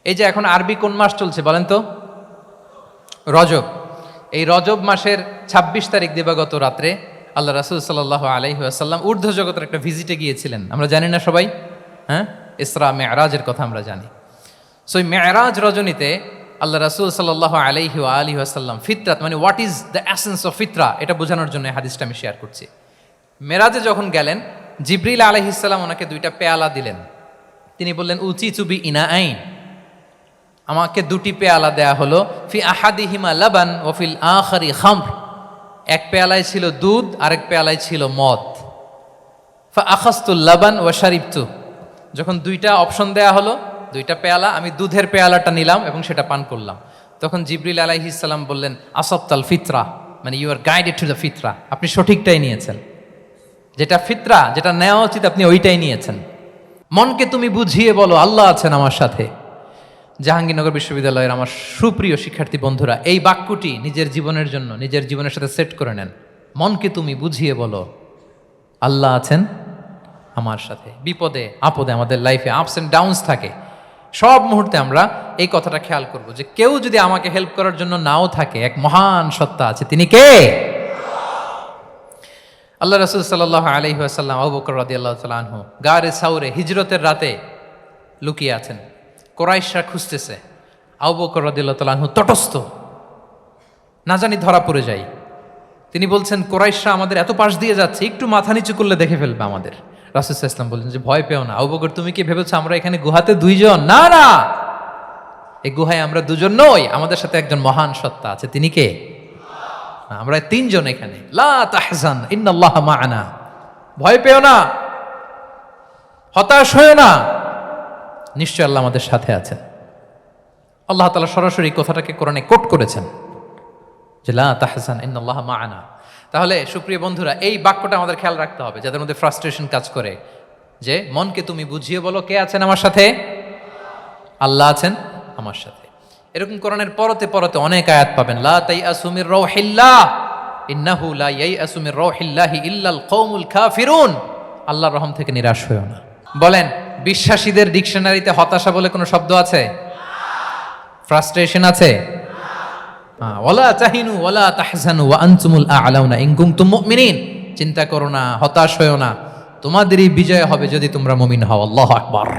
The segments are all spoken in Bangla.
এই যে এখন আরবি কোন মাস চলছে বলেন তো? রজব। এই রজব মাসের ২৬ তারিখ দিবাগত রাত্রে আল্লাহ রাসূল সাল্লাল্লাহু আলাইহি ওয়াসাল্লাম ঊর্ধ্ব জগতের একটা ভিজিটে গিয়েছিলেন। আমরা জানি না সবাই? হ্যাঁ, ইসরা মেরাজের কথা আমরা জানি। সো এই মেরাজ রজনীতে আল্লাহ রাসূল সাল্লাল্লাহু আলাইহি ওয়া আলিহি ওয়াসাল্লাম ফিতরাত মানে what is the essence of ফিতরা এটা বোঝানোর জন্য এই হাদিসটা আমি শেয়ার করছি। মেরাজে যখন গেলেন, জিবরিল আলাইহিস সালাম ওনাকে দুইটা পেয়ালা দিলেন। তিনি বললেন উচিতু বি ইনাআইন, আমাকে দুটি পেয়ালা দেয়া হলো, ফি আহাদিহিমা লাবান ওয়া ফিল আখারি খামর, এক পেয়ালায় ছিল দুধ আরেক পেয়ালায় ছিল মদ। ফা আখাযতুল লাবান ওয়া শারিবতু, যখন দুইটা অপশন দেয়া হলো, দুইটা পেয়ালা, আমি দুধের পেয়ালাটা নিলাম এবং সেটা পান করলাম। তখন জিবরিল আলাইহিস সালাম বললেন আসাবতাল ফিতরা, মানে you are guided to the ফিতরা, আপনি সঠিকটাই নিয়েছেন, যেটা ফিতরা, যেটা নেওয়া উচিত আপনি ওইটাই নিয়েছেন। মনকে তুমি বুঝিয়ে বলো আল্লাহ আছেন আমার সাথে। জাহাঙ্গীরনগর বিশ্ববিদ্যালয়ের আমার সুপ্রিয় শিক্ষার্থী বন্ধুরা, এই বাক্যটি নিজের জীবনের জন্য, নিজের জীবনের সাথে সেট করে নেন। মনকে তুমি বুঝিয়ে বলো আল্লাহ আছেন আমার সাথে। বিপদে আপদে আমাদের লাইফে আপস অ্যান্ড ডাউনস থাকে, সব মুহূর্তে আমরা এই কথাটা খেয়াল করব যে কেউ যদি আমাকে হেল্প করার জন্য নাও থাকে, এক মহান সত্তা আছে, তিনি কে? আল্লাহ রাসূল সাল্লাল্লাহু আলাইহি ওয়াসাল্লাম আবু বকর রাদিয়াল্লাহু তাআলা আনহু গারে সাউরে হিজরতের রাতে লুকিয়ে আছেন, কুরাইশরা খুঁজতেছে। আবু বকর রাদিয়াল্লাহু তাআলা আনহু তটস্থ, না জানি ধরা পড়ে যাই। তিনি বলছেন কুরাইশরা আমাদের এত পাশ দিয়ে যাচ্ছে, একটু মাথা নিচু করলে দেখে ফেলবে আমাদের। রাসূল সাল্লাল্লাহু আলাইহি ওয়াসাল্লাম বললেন যে ভয় পেও না। আবু বকর, তুমি কি ভেবেছো আমরা এখানে গুহাতে দুইজন? না না, এই গুহায় আমরা দুজন নই, আমাদের সাথে একজন মহান সত্তা আছে। তিনি কে? আমরা তিনজন এখানে। লা তাহজান ইন্নাল্লাহা মা'ানা, ভয় পেও না, হতাশ হয়ো না, নিশ্চয় আল্লাহ আমাদের সাথে আছেন। আল্লাহ তাআলা সরাসরি কথাটাকে কোরআনে কোট করেছেন যে লা তাহজান ইন্নাল্লাহা মা'ানা। তাহলে সুপ্রিয় বন্ধুরা, এই বাক্যটা আমাদের খেয়াল রাখতে হবে, যাদের মধ্যে ফ্রাস্ট্রেশন কাজ করে, যে মনকে তুমি বুঝিয়ে বলো কে আছেন আমার সাথে? আল্লাহ আছেন আমার সাথে। এরকম কোরআনের পরতে পরতে অনেক আয়াত পাবেন। লা তাইয়াসু মির রাউহিল্লাহ ইন্নাহু লা ইয়াইয়াসু মির রাউহিল্লাহি ইল্লাল কওমুল কাফিরুন, আল্লাহর রহম থেকে নিরাশ হয়ো না। বলেন, বিশ্বাসীদের ডিকশনারিতে হতাশা বলে কোনো শব্দ আছে? ফ্রাস্ট্রেশন আছে? ওয়ালা তাহিনু ওয়ালা তাহজানু ওয়া আনতুমুল আ'লাউনা ইন কুনতুম মুমিনিন, চিন্তা করো না, হতাশ হয়ো না, তোমাদেরই বিজয় হবে যদি তোমরা মুমিন হও। আল্লাহু আকবার।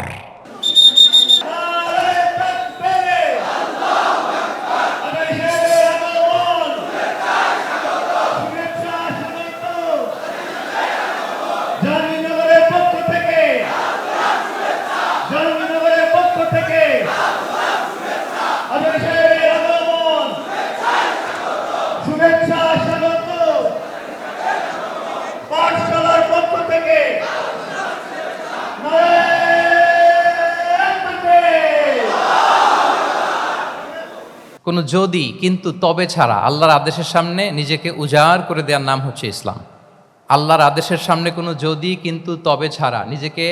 কোনো যদি কিন্তু তবে ছাড়া আল্লাহর আদেশের সামনে নিজেকে উজাড় করে দেওয়ার নাম হচ্ছে ইসলাম। আল্লাহর আদেশের সামনে কোনো যদি কিন্তু তবে ছাড়া নিজেকে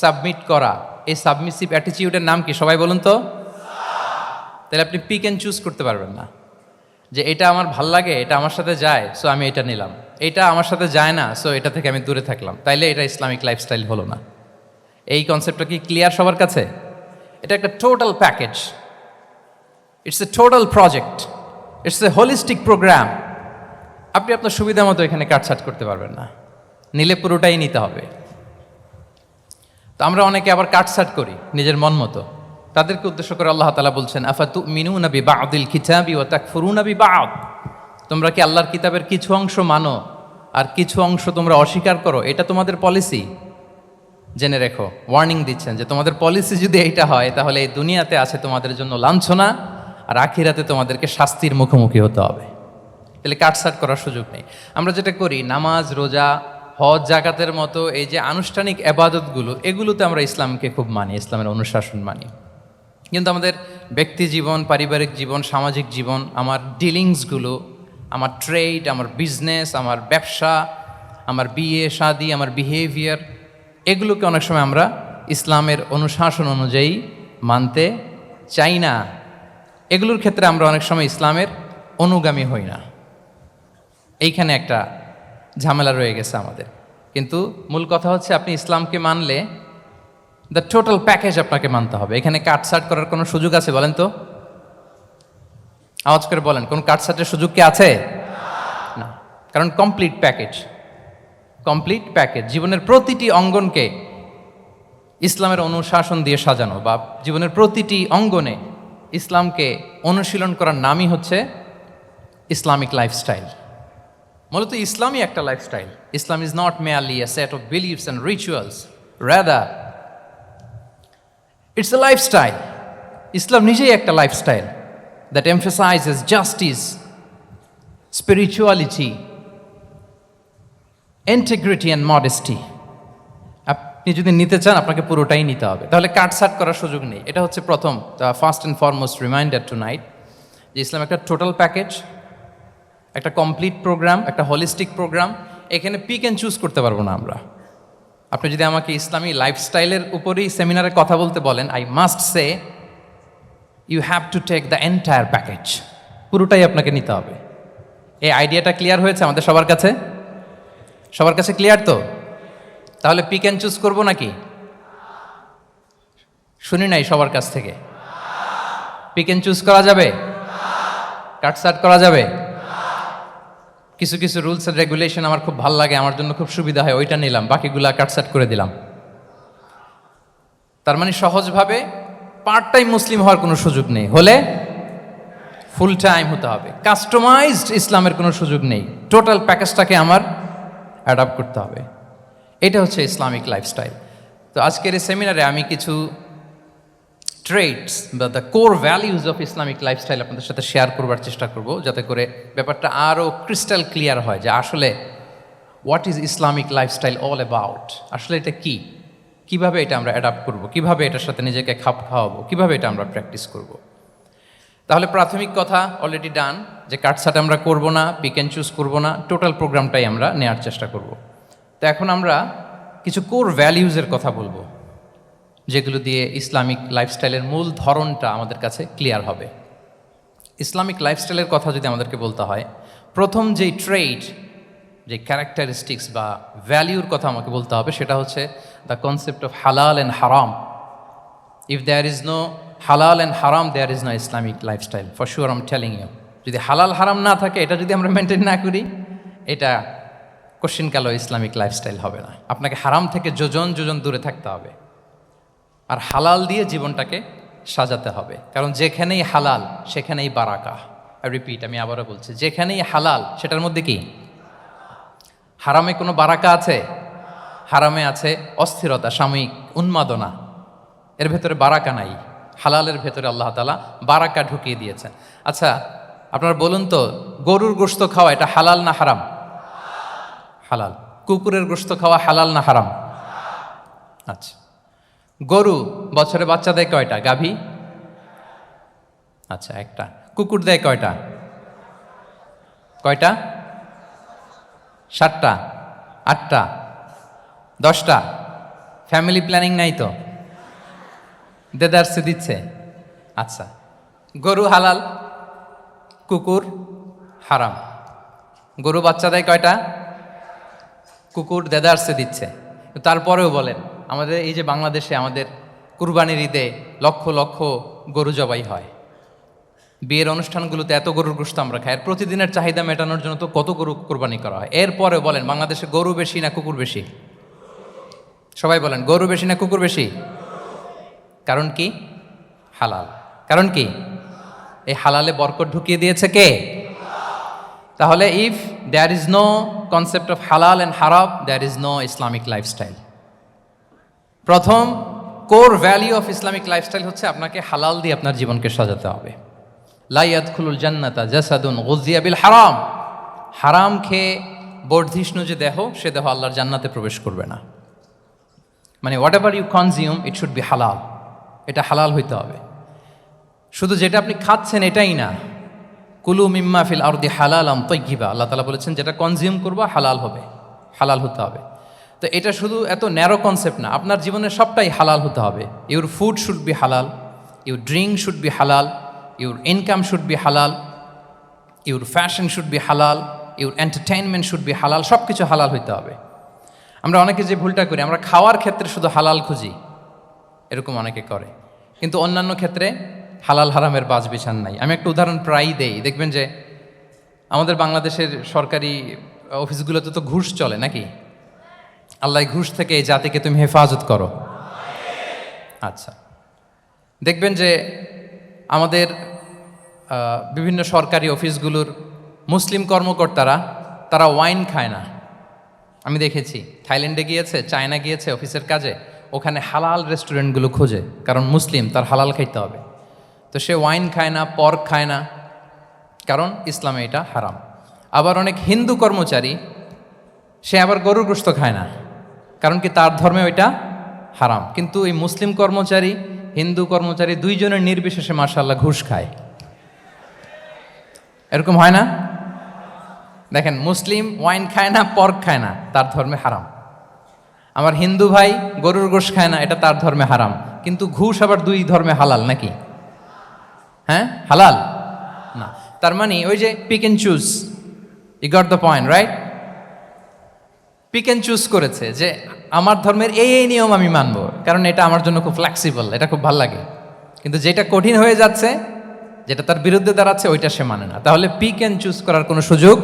সাবমিট করা, এই সাবমিসিভ অ্যাটিটিউডের নাম কি সবাই বলুন তো? তাহলে আপনি পিক অ্যান্ড চুজ করতে পারবেন না যে এটা আমার ভাল লাগে, এটা আমার সাথে যায়, সো আমি এটা নিলাম, এটা আমার সাথে যায় না, সো এটা থেকে আমি দূরে থাকলাম, তাইলে এটা ইসলামিক লাইফস্টাইল হলো না। এই কনসেপ্টটা কি ক্লিয়ার সবার কাছে? এটা একটা total package, it's a total project, it's a holistic program. আপনি আপনার সুবিধা মতো এখানে কাটছাট করতে পারবেন না, নিলে পুরোটাই নিতে হবে। তো আমরা অনেকে আবার কাটছাট করি নিজের মন মতো, তাদেরকে উদ্দেশ্য করে আল্লাহ তাআলা বলছেন আফাতুমিনুনা বিবা'দিল কিতাবি ওয়া তাকফুরুনা বিবা'দ, তোমরা কি আল্লাহর কিতাবের কিছু অংশ মানো আর কিছু অংশ তোমরা অস্বীকার করো? এটা তোমাদের পলিসি? জেনে রেখো, ওয়ার্নিং দিচ্ছেন যে তোমাদের পলিসি যদি এইটা হয়, তাহলে এই দুনিয়াতে আছে তোমাদের জন্য লাঞ্ছনা, আর আখিরাতে তোমাদেরকে শাস্তির মুখোমুখি হতে হবে। তাহলে কাটছাট করার সুযোগ নেই। আমরা যেটা করি, নামাজ, রোজা, হজ, জাকাতের মতো এই যে আনুষ্ঠানিক এবাদতগুলো, এগুলোতে আমরা ইসলামকে খুব মানি, ইসলামের অনুশাসন মানি। কিন্তু আমাদের ব্যক্তি জীবন, পারিবারিক জীবন, সামাজিক জীবন, আমার ডিলিংসগুলো, আমার ট্রেড, আমার বিজনেস, আমার ব্যবসা, আমার বিয়ে শাদি, আমার বিহেভিয়ার, এগুলোকে অনেক সময় আমরা ইসলামের অনুশাসন অনুযায়ী মানতে চাই না। এগুলোর ক্ষেত্রে আমরা অনেক সময় ইসলামের অনুগামী হই না। এইখানে একটা ঝামেলা রয়ে গেছে আমাদের। কিন্তু মূল কথা হচ্ছে, আপনি ইসলামকে মানলে দ্য টোটাল প্যাকেজ আপনাকে মানতে হবে। এখানে কাটছাট করার কোনো সুযোগ আছে বলেন তো? আওয়াজ করে বলেন, কোন কাটছাটের সুযোগ কি আছে? না, কারণ কমপ্লিট প্যাকেজ, কমপ্লিট প্যাকেজ। জীবনের প্রতিটি অঙ্গনকে ইসলামের অনুশাসন দিয়ে সাজানো, বা জীবনের প্রতিটি অঙ্গনে ইসলামকে অনুশীলন করার নামই হচ্ছে ইসলামিক লাইফস্টাইল। মূলত ইসলামই একটা lifestyle. Islam is not merely a set of beliefs and rituals, rather it's a lifestyle. ইসলাম নিজেই একটা lifestyle that emphasises justice, spirituality, integrity and modesty. আপনি যদি নিতে চান আপনাকে পুরোটাই নিতে হবে, তাহলে কাটছাট করার সুযোগ নেই। এটা হচ্ছে প্রথম, first and foremost reminder tonight, যে ইসলাম একটা টোটাল প্যাকেজ, একটা কমপ্লিট প্রোগ্রাম, একটা হোলিস্টিক প্রোগ্রাম। এখানে পিক অ্যান্ড চুজ করতে পারবো না আমরা। আপনি যদি আমাকে ইসলামী লাইফস্টাইলের উপরেই সেমিনারে কথা বলতে বলেন, I must say you have to take the entire package, পুরোটাই আপনাকে নিতে হবে। এই আইডিয়াটা ক্লিয়ার হয়েছে আমাদের সবার কাছে? সবার কাছে ক্লিয়ার তো? তাহলে পিক অ্যান্ড চুজ করবো নাকি? শুনি নাই সবার কাছ থেকে। পিক অ্যান্ড চুজ করা যাবে? কাটছাট করা যাবে? কিছু কিছু রুলস এন্ড রেগুলেশন আমার খুব ভালো লাগে, আমার জন্য খুব সুবিধা হয়, ওইটা নিলাম, বাকিগুলা কাটছাট করে দিলাম। তার মানে সহজভাবে পার্ট টাইম মুসলিম হওয়ার কোনো সুযোগ নেই, হলে ফুল টাইম হতে হবে। কাস্টমাইজড ইসলামের কোনো সুযোগ নেই, টোটাল প্যাকেজটাকে আমার অ্যাডাপ্ট করতে হবে। এটা হচ্ছে ইসলামিক লাইফস্টাইল। তো আজকের এই সেমিনারে আমি কিছু ট্রেটস বা the core values of Islamic lifestyle আপনাদের সাথে শেয়ার করবার চেষ্টা করব, যাতে করে ব্যাপারটা আরও ক্রিস্টাল ক্লিয়ার হয় যে আসলে what is Islamic lifestyle all about. আসলে এটা কি, কিভাবে এটা আমরা অ্যাডাপ্ট করব, কিভাবে এটার সাথে নিজেকে খাপ খাওয়াবো, কিভাবে এটা আমরা প্র্যাকটিস করব। তাহলে প্রাথমিক কথা অলরেডি ডান, যে কাটছাট আমরা করব না, পিক অ্যান্ড চুজ করব না, টোটাল প্রোগ্রামটাই আমরা নেওয়ার চেষ্টা করব। তো এখন আমরা কিছু কোর ভ্যালিউজের কথা বলবো, যেগুলো দিয়ে ইসলামিক লাইফস্টাইলের মূল ধরনটা আমাদের কাছে ক্লিয়ার হবে। ইসলামিক লাইফস্টাইলের কথা যদি আমাদেরকে বলতে হয়, প্রথম যেই ট্রেট, যে ক্যারেক্টারিস্টিক্স বা ভ্যালিউর কথা আমাকে বলতে হবে, সেটা হচ্ছে the concept of halal and haram. If there is no halal and haram, there is no Islamic lifestyle, for sure I am telling you. যদি হালাল হারাম না থাকে, এটা যদি আমরা মেনটেন না করি, এটা কোশ্চিনকালেও ইসলামিক লাইফস্টাইল হবে না। আপনাকে হারাম থেকে যোজন যোজন দূরে থাকতে হবে, আর হালাল দিয়ে জীবনটাকে সাজাতে হবে। কারণ যেখানেই হালাল সেখানেই বারাকা। রিপিট, আমি আবারও বলছি, যেখানেই হালাল সেটার মধ্যে কি? হারামে কোনো বারাকা আছে? হারামে আছে অস্থিরতা, সাময়িক উন্মাদনা, এর ভেতরে বারাকা নাই। হালালের ভেতরে আল্লাহ তাআলা বারাকা ঢুকিয়ে দিয়েছেন। আচ্ছা, আপনারা বলুন তো, গরুর গোশত খাওয়া এটা হালাল না হারাম? হালাল। কুকুরের গোশত খাওয়া হালাল না হারাম? আচ্ছা, গরু বছরে বাচ্চা দেয় কয়টা? গাভী? আচ্ছা, একটা। কুকুর দেয় কয়টা? কয়টা? 7টা, 8টা, 10টা? ফ্যামিলি প্ল্যানিং নাই তো? দেদারসে দিচ্ছে। আচ্ছা, গরু হালাল, কুকুর হারাম। গরু বাচ্চা দেয় কয়টা? কুকুর দেদারসে দিচ্ছে। তারপরেও বলেন, আমাদের এই যে বাংলাদেশে আমাদের কুরবানির ঈদে লক্ষ লক্ষ গরু জবাই হয়, বিয়ের অনুষ্ঠানগুলোতে এত গরুর গোশত আমরা খাই, আর প্রতিদিনের চাহিদা মেটানোর জন্য তো কত গরু কোরবানি করা হয়। এরপরেও বলেন, বাংলাদেশে গরু বেশি না কুকুর বেশি? সবাই বলেন, গরু বেশি না কুকুর বেশি? কারণ কি? হালাল। কারণ কি? এই হালালে বরকত ঢুকিয়ে দিয়েছে কে? তাহলে if there is no concept of halal and haram, there is no Islamic lifestyle. প্রথম core value of Islamic lifestyle হচ্ছে আপনাকে হালাল দিয়ে আপনার জীবনকে সাজাতে হবে। লা ইয়াদখুলুল জান্নাতা জাসাদুন গুযিয়া বিল হারাম। হারাম খেয়ে বর্ধিষ্ণু যে দেহ, সে দেহ আল্লাহর জান্নাতে প্রবেশ করবে না। মানে whatever you consume, it should be halal. এটা হালাল হইতে হবে। শুধু যেটা আপনি খাচ্ছেন এটাই না, কুলু মিম্মা ফিল আরদি হালালাম তাইয়্যিবা, আল্লাহ তাআলা বলেছেন যেটা কনজিউম করবা হালাল হবে, হালাল হতে হবে। তো এটা শুধু এত ন্যারো কনসেপ্ট না, আপনার জীবনের সবটাই হালাল হতে হবে। ইউর ফুড শুড বি হালাল, ইউর ড্রিঙ্ক শুড বি হালাল, ইউর ইনকাম শুড বি হালাল, ইউর ফ্যাশন শুড বি হালাল, ইউর এন্টারটেইনমেন্ট শুড বি হালাল। সব কিছু হালাল হইতে হবে। আমরা অনেকে যে ভুলটা করি, আমরা খাওয়ার ক্ষেত্রে শুধু হালাল খুঁজি, এরকম অনেকে করে, কিন্তু অন্যান্য ক্ষেত্রে হালাল হারামের বাজ বিছান নাই। আমি একটা উদাহরণ প্রায়ই দেই, দেখবেন যে আমাদের বাংলাদেশের সরকারি অফিসগুলোতে তো ঘুষ চলে নাকি? আল্লাহ ঘুষ থেকে এই জাতিকে তুমি হেফাজত করো। আচ্ছা, দেখবেন যে আমাদের বিভিন্ন সরকারি অফিসগুলোর মুসলিম কর্মকর্তারা তারা ওয়াইন খায় না। আমি দেখেছি থাইল্যান্ডে গিয়েছে, চায়না গিয়েছে অফিসের কাজে, ওখানে হালাল রেস্টুরেন্টগুলো খোঁজে, কারণ মুসলিম তার হালাল খাইতে হবে। তো সে ওয়াইন খায় না, পর্ক খায় না, কারণ ইসলামে এটা হারাম। আবার অনেক হিন্দু কর্মচারী সে আবার গরুর গোশত খায় না, কারণ কি তার ধর্মে ওইটা হারাম। কিন্তু এই মুসলিম কর্মচারী, হিন্দু কর্মচারী দুইজনের নির্বিশেষে মাশাআল্লাহ ঘুষ খায়। এরকম হয় না? দেখেন, মুসলিম ওয়াইন খায় না, পর্ক খায় না, তার ধর্মে হারাম। আমার হিন্দু ভাই গরুর গোশ খায় না, এটা তার ধর্মে হারাম। কিন্তু ঘুষ আবার দুই ধর্মে হালাল নাকি? হ্যাঁ, হালাল না। তার মানে ওই যে pick and choose, you got the point, right? Pick and choose করেছে যে আমার ধর্মের এই এই নিয়ম আমি মানব, কারণ এটা আমার জন্য খুব ফ্লেক্সিবল, এটা খুব ভালো লাগে। কিন্তু যেটা কঠিন হয়ে যাচ্ছে, যেটা তার বিরুদ্ধে দাঁড়াচ্ছে, ওইটা সে মানে না। তাহলে পিক এন্ড চুজ করার কোনো সুযোগ,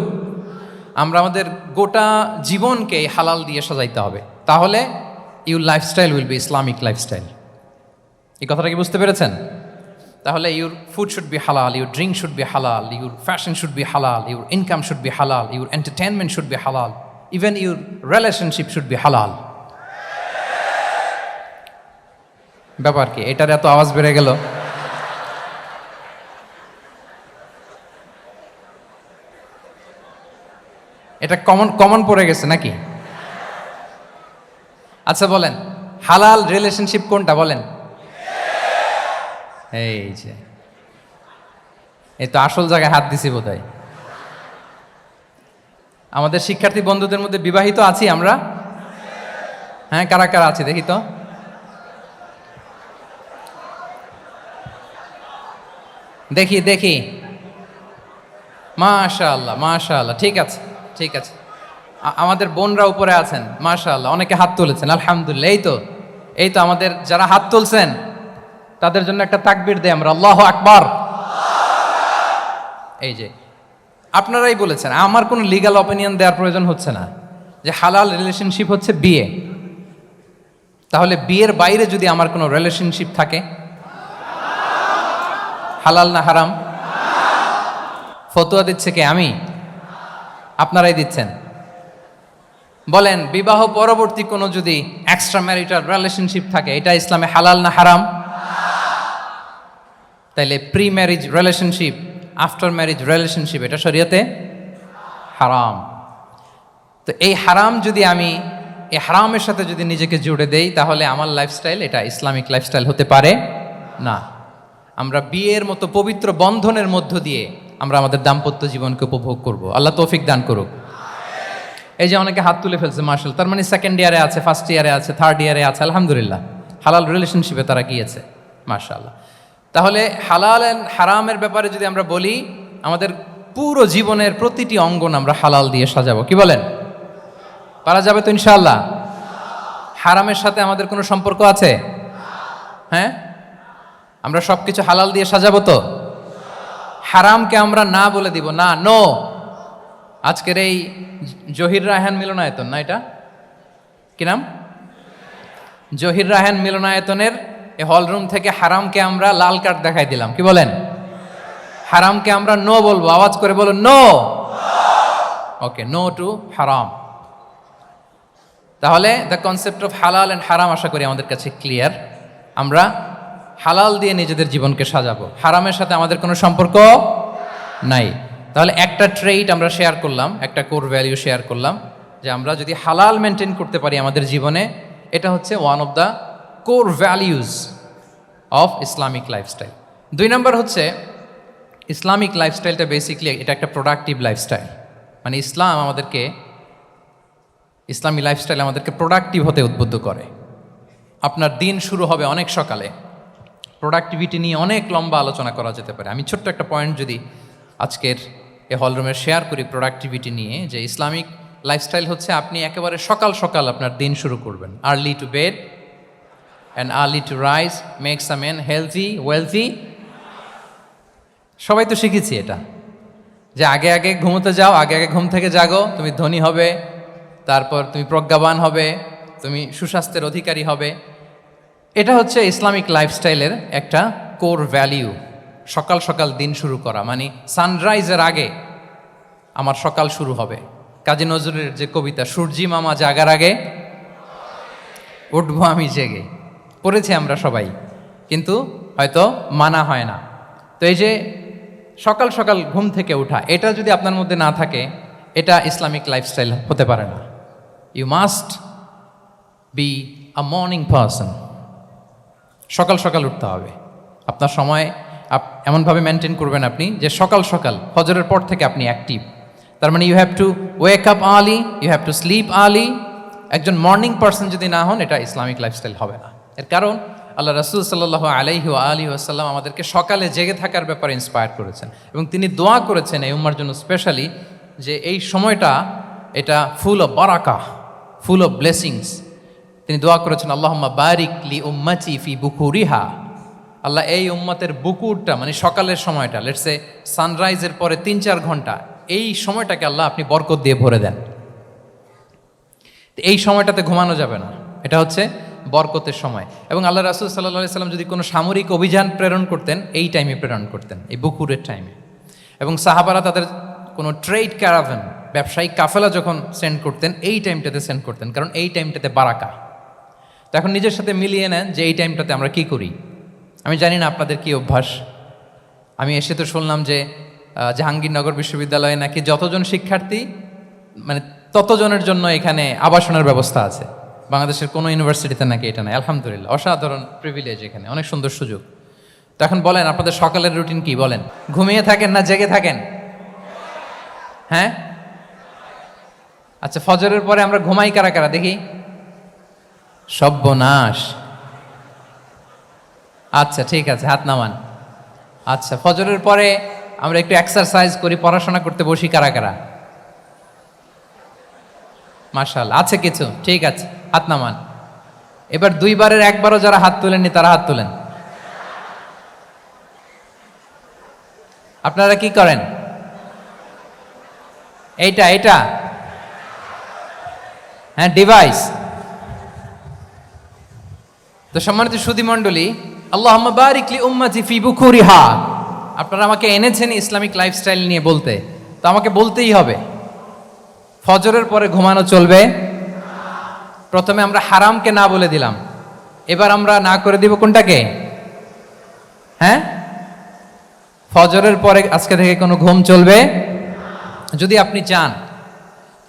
আমরা আমাদের গোটা জীবনকে হালাল দিয়ে সাজাইতে হবে। তাহলে your lifestyle will be Islamic lifestyle. এই কথাটা কি বুঝতে পেরেছেন? তাহলে ইউর ফুড শুড বি হালাল, ইউর ড্রিঙ্ক শুড বি হালাল, ইউর ফ্যাশন শুড বি হালাল, ইউর ইনকাম শুড বি হালাল, ইউর এন্টারটেনমেন্ট শুড বি হালাল, even your relationship should be হালাল। ব্যাপার কি? এটার এত আওয়াজ বেড়ে গেল। এটা কমন পড়ে গেছে নাকি? আচ্ছা বলেন, হালাল রিলেশনশিপ কোনটা বলেন? এই যে, এই তো আসল জায়গায় হাত দিছি বোধহয়। আমাদের শিক্ষার্থী বন্ধুদের মধ্যে বিবাহিত আছি আমরা? হ্যাঁ, কারা কারা আছে দেখি তো। দেখি দেখি, মাশাআল্লাহ মাশাআল্লাহ, ঠিক আছে ঠিক আছে। আমাদের বোনরা উপরে আছেন, মাশাআল্লাহ, অনেকে হাত তুলেছেন, আলহামদুলিল্লাহ। এই তো আমাদের যারা হাত তুলছেন তাদের জন্য একটা তাকবীর দেই আমরা, আল্লাহু আকবার। এই যে আপনারাই বলেছেন, আমার কোনো লিগ্যাল অপিনিয়ন দেওয়ার প্রয়োজন হচ্ছে না, যে হালাল রিলেশনশিপ হচ্ছে বিয়ে। তাহলে বিয়ের বাইরে যদি আমার কোনো রিলেশনশিপ থাকে, হালাল না হারাম? ফতোয়া দিচ্ছে কে? আমি? আপনারাই দিচ্ছেন। বলেন, বিবাহ পরবর্তী কোনো যদি এক্সট্রা ম্যারিটাল রিলেশনশিপ থাকে, এটা ইসলামে হালাল না হারাম? তাইলে pre marriage relationship, after marriage relationship, এটা শরীয়তে হারাম। তো এই হারাম যদি আমি এই হারামের সাথে যদি নিজেকে জুড়ে দেই, তাহলে আমার লাইফস্টাইল এটা ইসলামিক লাইফস্টাইল হতে পারে না। আমরা বিয়ের মতো পবিত্র বন্ধনের মধ্য দিয়ে আমরা আমাদের দাম্পত্য জীবনকে উপভোগ করব। আল্লাহ তৌফিক দান করুক। এই যে অনেকে হাত তুলে ফেলছে, মাশাআল্লাহ, তার মানে সেকেন্ড ইয়ারে আছে, ফার্স্ট ইয়ারে আছে, থার্ড ইয়ারে আছে, আলহামদুলিল্লাহ, হালাল রিলেশনশিপে তারা গিয়েছে, মাশাআল্লাহ। তাহলে হালাল এন্ড হারামের ব্যাপারে যদি আমরা বলি, আমাদের পুরো জীবনের প্রতিটি অঙ্গন আমরা হালাল দিয়ে সাজাবো। কি বলেন? পারা যাবে তো ইনশাআল্লাহ? হারামের সাথে আমাদের কোনো সম্পর্ক আছে? হ্যাঁ, আমরা সবকিছু হালাল দিয়ে সাজাবো তো? হারামকে আমরা না বলে দিব, না, নো। আজকের এই জহির রায়হান মিলনায়তন, না এটা কি নাম? জহির রায়হান মিলনায়তনের এই হলরুম থেকে হারামকে আমরা লাল কার্ড দেখাই দিলাম। কি বলেন? হারামকে আমরা নো বলবো, আওয়াজ করে বলো নো। ওকে, নো টু হারাম। তাহলে the concept of halal and হারাম আশা করি আমাদের কাছে ক্লিয়ার। আমরা হালাল দিয়ে নিজেদের জীবনকে সাজাবো, হারামের সাথে আমাদের কোনো সম্পর্ক নাই। তাহলে একটা ট্রেইট আমরা শেয়ার করলাম, একটা কোর ভ্যালিউ শেয়ার করলাম, যে আমরা যদি হালাল মেনটেন করতে পারি আমাদের জীবনে, এটা হচ্ছে one of the core values of Islamic lifestyle. 2 নম্বর হচ্ছে, ইসলামিক লাইফস্টাইলটা বেসিকলি এটা একটা প্রোডাক্টিভ লাইফস্টাইল। মানে ইসলামী লাইফস্টাইল আমাদেরকে প্রোডাক্টিভ হতে উদ্বুদ্ধ করে। আপনার দিন শুরু হবে অনেক সকালে, প্রোডাক্টিভিটি নিয়ে অনেক লম্বা আলোচনা করা যেতে পারে। আমি ছোট্ট একটা পয়েন্ট যদি আজকের এই হলরুমে শেয়ার করি প্রোডাক্টিভিটি নিয়ে, যে ইসলামিক লাইফস্টাইল হচ্ছে আপনি একেবারে সকাল সকাল আপনার দিন শুরু করবেন, early to bed and early to rise makes a man healthy wealthy. সবাই তো শিখেছি এটা, যে আগে আগে ঘুমোতে যাও, আগে আগে ঘুম থেকে জাগো, তুমি ধনী হবে, তারপর তুমি প্রজ্ঞাবান হবে, তুমি সুস্বাস্থ্যের অধিকারী হবে। এটা হচ্ছে ইসলামিক লাইফস্টাইলের একটা কোর ভ্যালিউ। সকাল সকাল দিন শুরু করা, মানে সানরাইজের আগে আমার সকাল শুরু হবে। কাজী নজরুলের যে কবিতা, সূর্যি মামা জাগার আগে উঠবো আমি জেগে, পড়েছি আমরা সবাই, কিন্তু হয়তো মানা হয় না। তো এই যে সকাল সকাল ঘুম থেকে ওঠা, এটা যদি আপনার মধ্যে না থাকে, এটা ইসলামিক লাইফস্টাইল হতে পারে না। You must be a morning person. সকাল সকাল উঠতে হবে। আপনার সময় এমনভাবে মেনটেন করবেন আপনি যে সকাল সকাল ফজরের পর থেকে আপনি অ্যাক্টিভ। তার মানে you have to wake up early, you have to sleep early. একজন মর্নিং পারসন যদি না হন, এটা ইসলামিক লাইফস্টাইল হবে না। এর কারণ আল্লাহ রাসূল সাল্লাল্লাহু আলাইহি ওয়া আলিহি ওয়াসাল্লাম আমাদেরকে সকালে জেগে থাকার ব্যাপারে ইন্সপায়ার করেছেন, এবং তিনি দোয়া করেছেন এই উম্মার জন্য স্পেশালি, যে এই সময়টা এটা ফুল অফ বারাকা, ফুল অফ ব্লেসিংস। তিনি দোয়া করেছেন, আল্লাহুম্মা বারিক লি উম্মতি ফি বুকুরিহা। আল্লাহ এই উম্মতের বুকুরটা, মানে সকালের সময়টা, লেটসে সানরাইজের পরে 3-4 ঘন্টা, এই সময়টাকে আল্লাহ আপনি বরকত দিয়ে ভরে দেন। এই সময়টাতে ঘুমানো যাবে না, এটা হচ্ছে বরকতের সময়। এবং আল্লাহ রাসূল সাল্লাল্লাহু আলাইহি সাল্লাম যদি কোনো সামরিক অভিযান প্রেরণ করতেন, এই টাইমে প্রেরণ করতেন, এই বুকুরের টাইমে। এবং সাহাবারা তাদের কোনো ট্রেড ক্যারাভেন, ব্যবসায়িক কাফেলা যখন সেন্ড করতেন, এই টাইমটাতে সেন্ড করতেন, কারণ এই টাইমটাতে বারাকা। তো এখন নিজের সাথে মিলিয়ে নেন যে এই টাইমটাতে আমরা কি করি। আমি জানি না আপনাদের কি অভ্যাস। আমি এসে তো শুনলাম যে জাহাঙ্গীরনগর বিশ্ববিদ্যালয়ে নাকি যতজন শিক্ষার্থী, মানে ততজনের জন্য এখানে আবাসনের ব্যবস্থা আছে। বাংলাদেশের কোনো ইউনিভার্সিটিতে নাকি এটা নাই। আলহামদুলিল্লাহ, অসাধারণ প্রিভিলেজ, এখানে অনেক সুন্দর সুযোগ। তো এখন বলেন, আপনাদের সকালের রুটিন কি? বলেন, ঘুমিয়ে থাকেন না জেগে থাকেন? হ্যাঁ, আচ্ছা, ফজরের পরে আমরা ঘুমাই কারা কারা দেখি? সর্বনাশ। আচ্ছা ঠিক আছে, হাত নামান। আচ্ছা, ফজরের পরে আমরা একটু এক্সারসাইজ করি, পড়াশোনা করতে বসি কারা কারা? মাশাআল্লাহ, আছে কিছু, ঠিক আছে, হাত নামান। এবার 2 বারের 1 বারও যারা হাত তোলেননি তারা হাত তোলেন। আপনারা কি করেন? এইটা হ্যাঁ, ডিভাইস। তো সম্মানিত সুধী মণ্ডলী, আল্লাহুম্মা বারিক লি উম্মতি ফি বুকুরিহা। আপনারা আমাকে এনেছেন ইসলামিক লাইফস্টাইল নিয়ে বলতে, তো আমাকে বলতেই হবে, ফজরের পরে ঘুমানো চলবে। প্রথমে আমরা হারামকে না বলে দিলাম, এবার আমরা না করে দিব কোনটাকে? হ্যাঁ, ফজরের পরে আজকে থেকে কোনো ঘুম চলবে। যদি আপনি চান,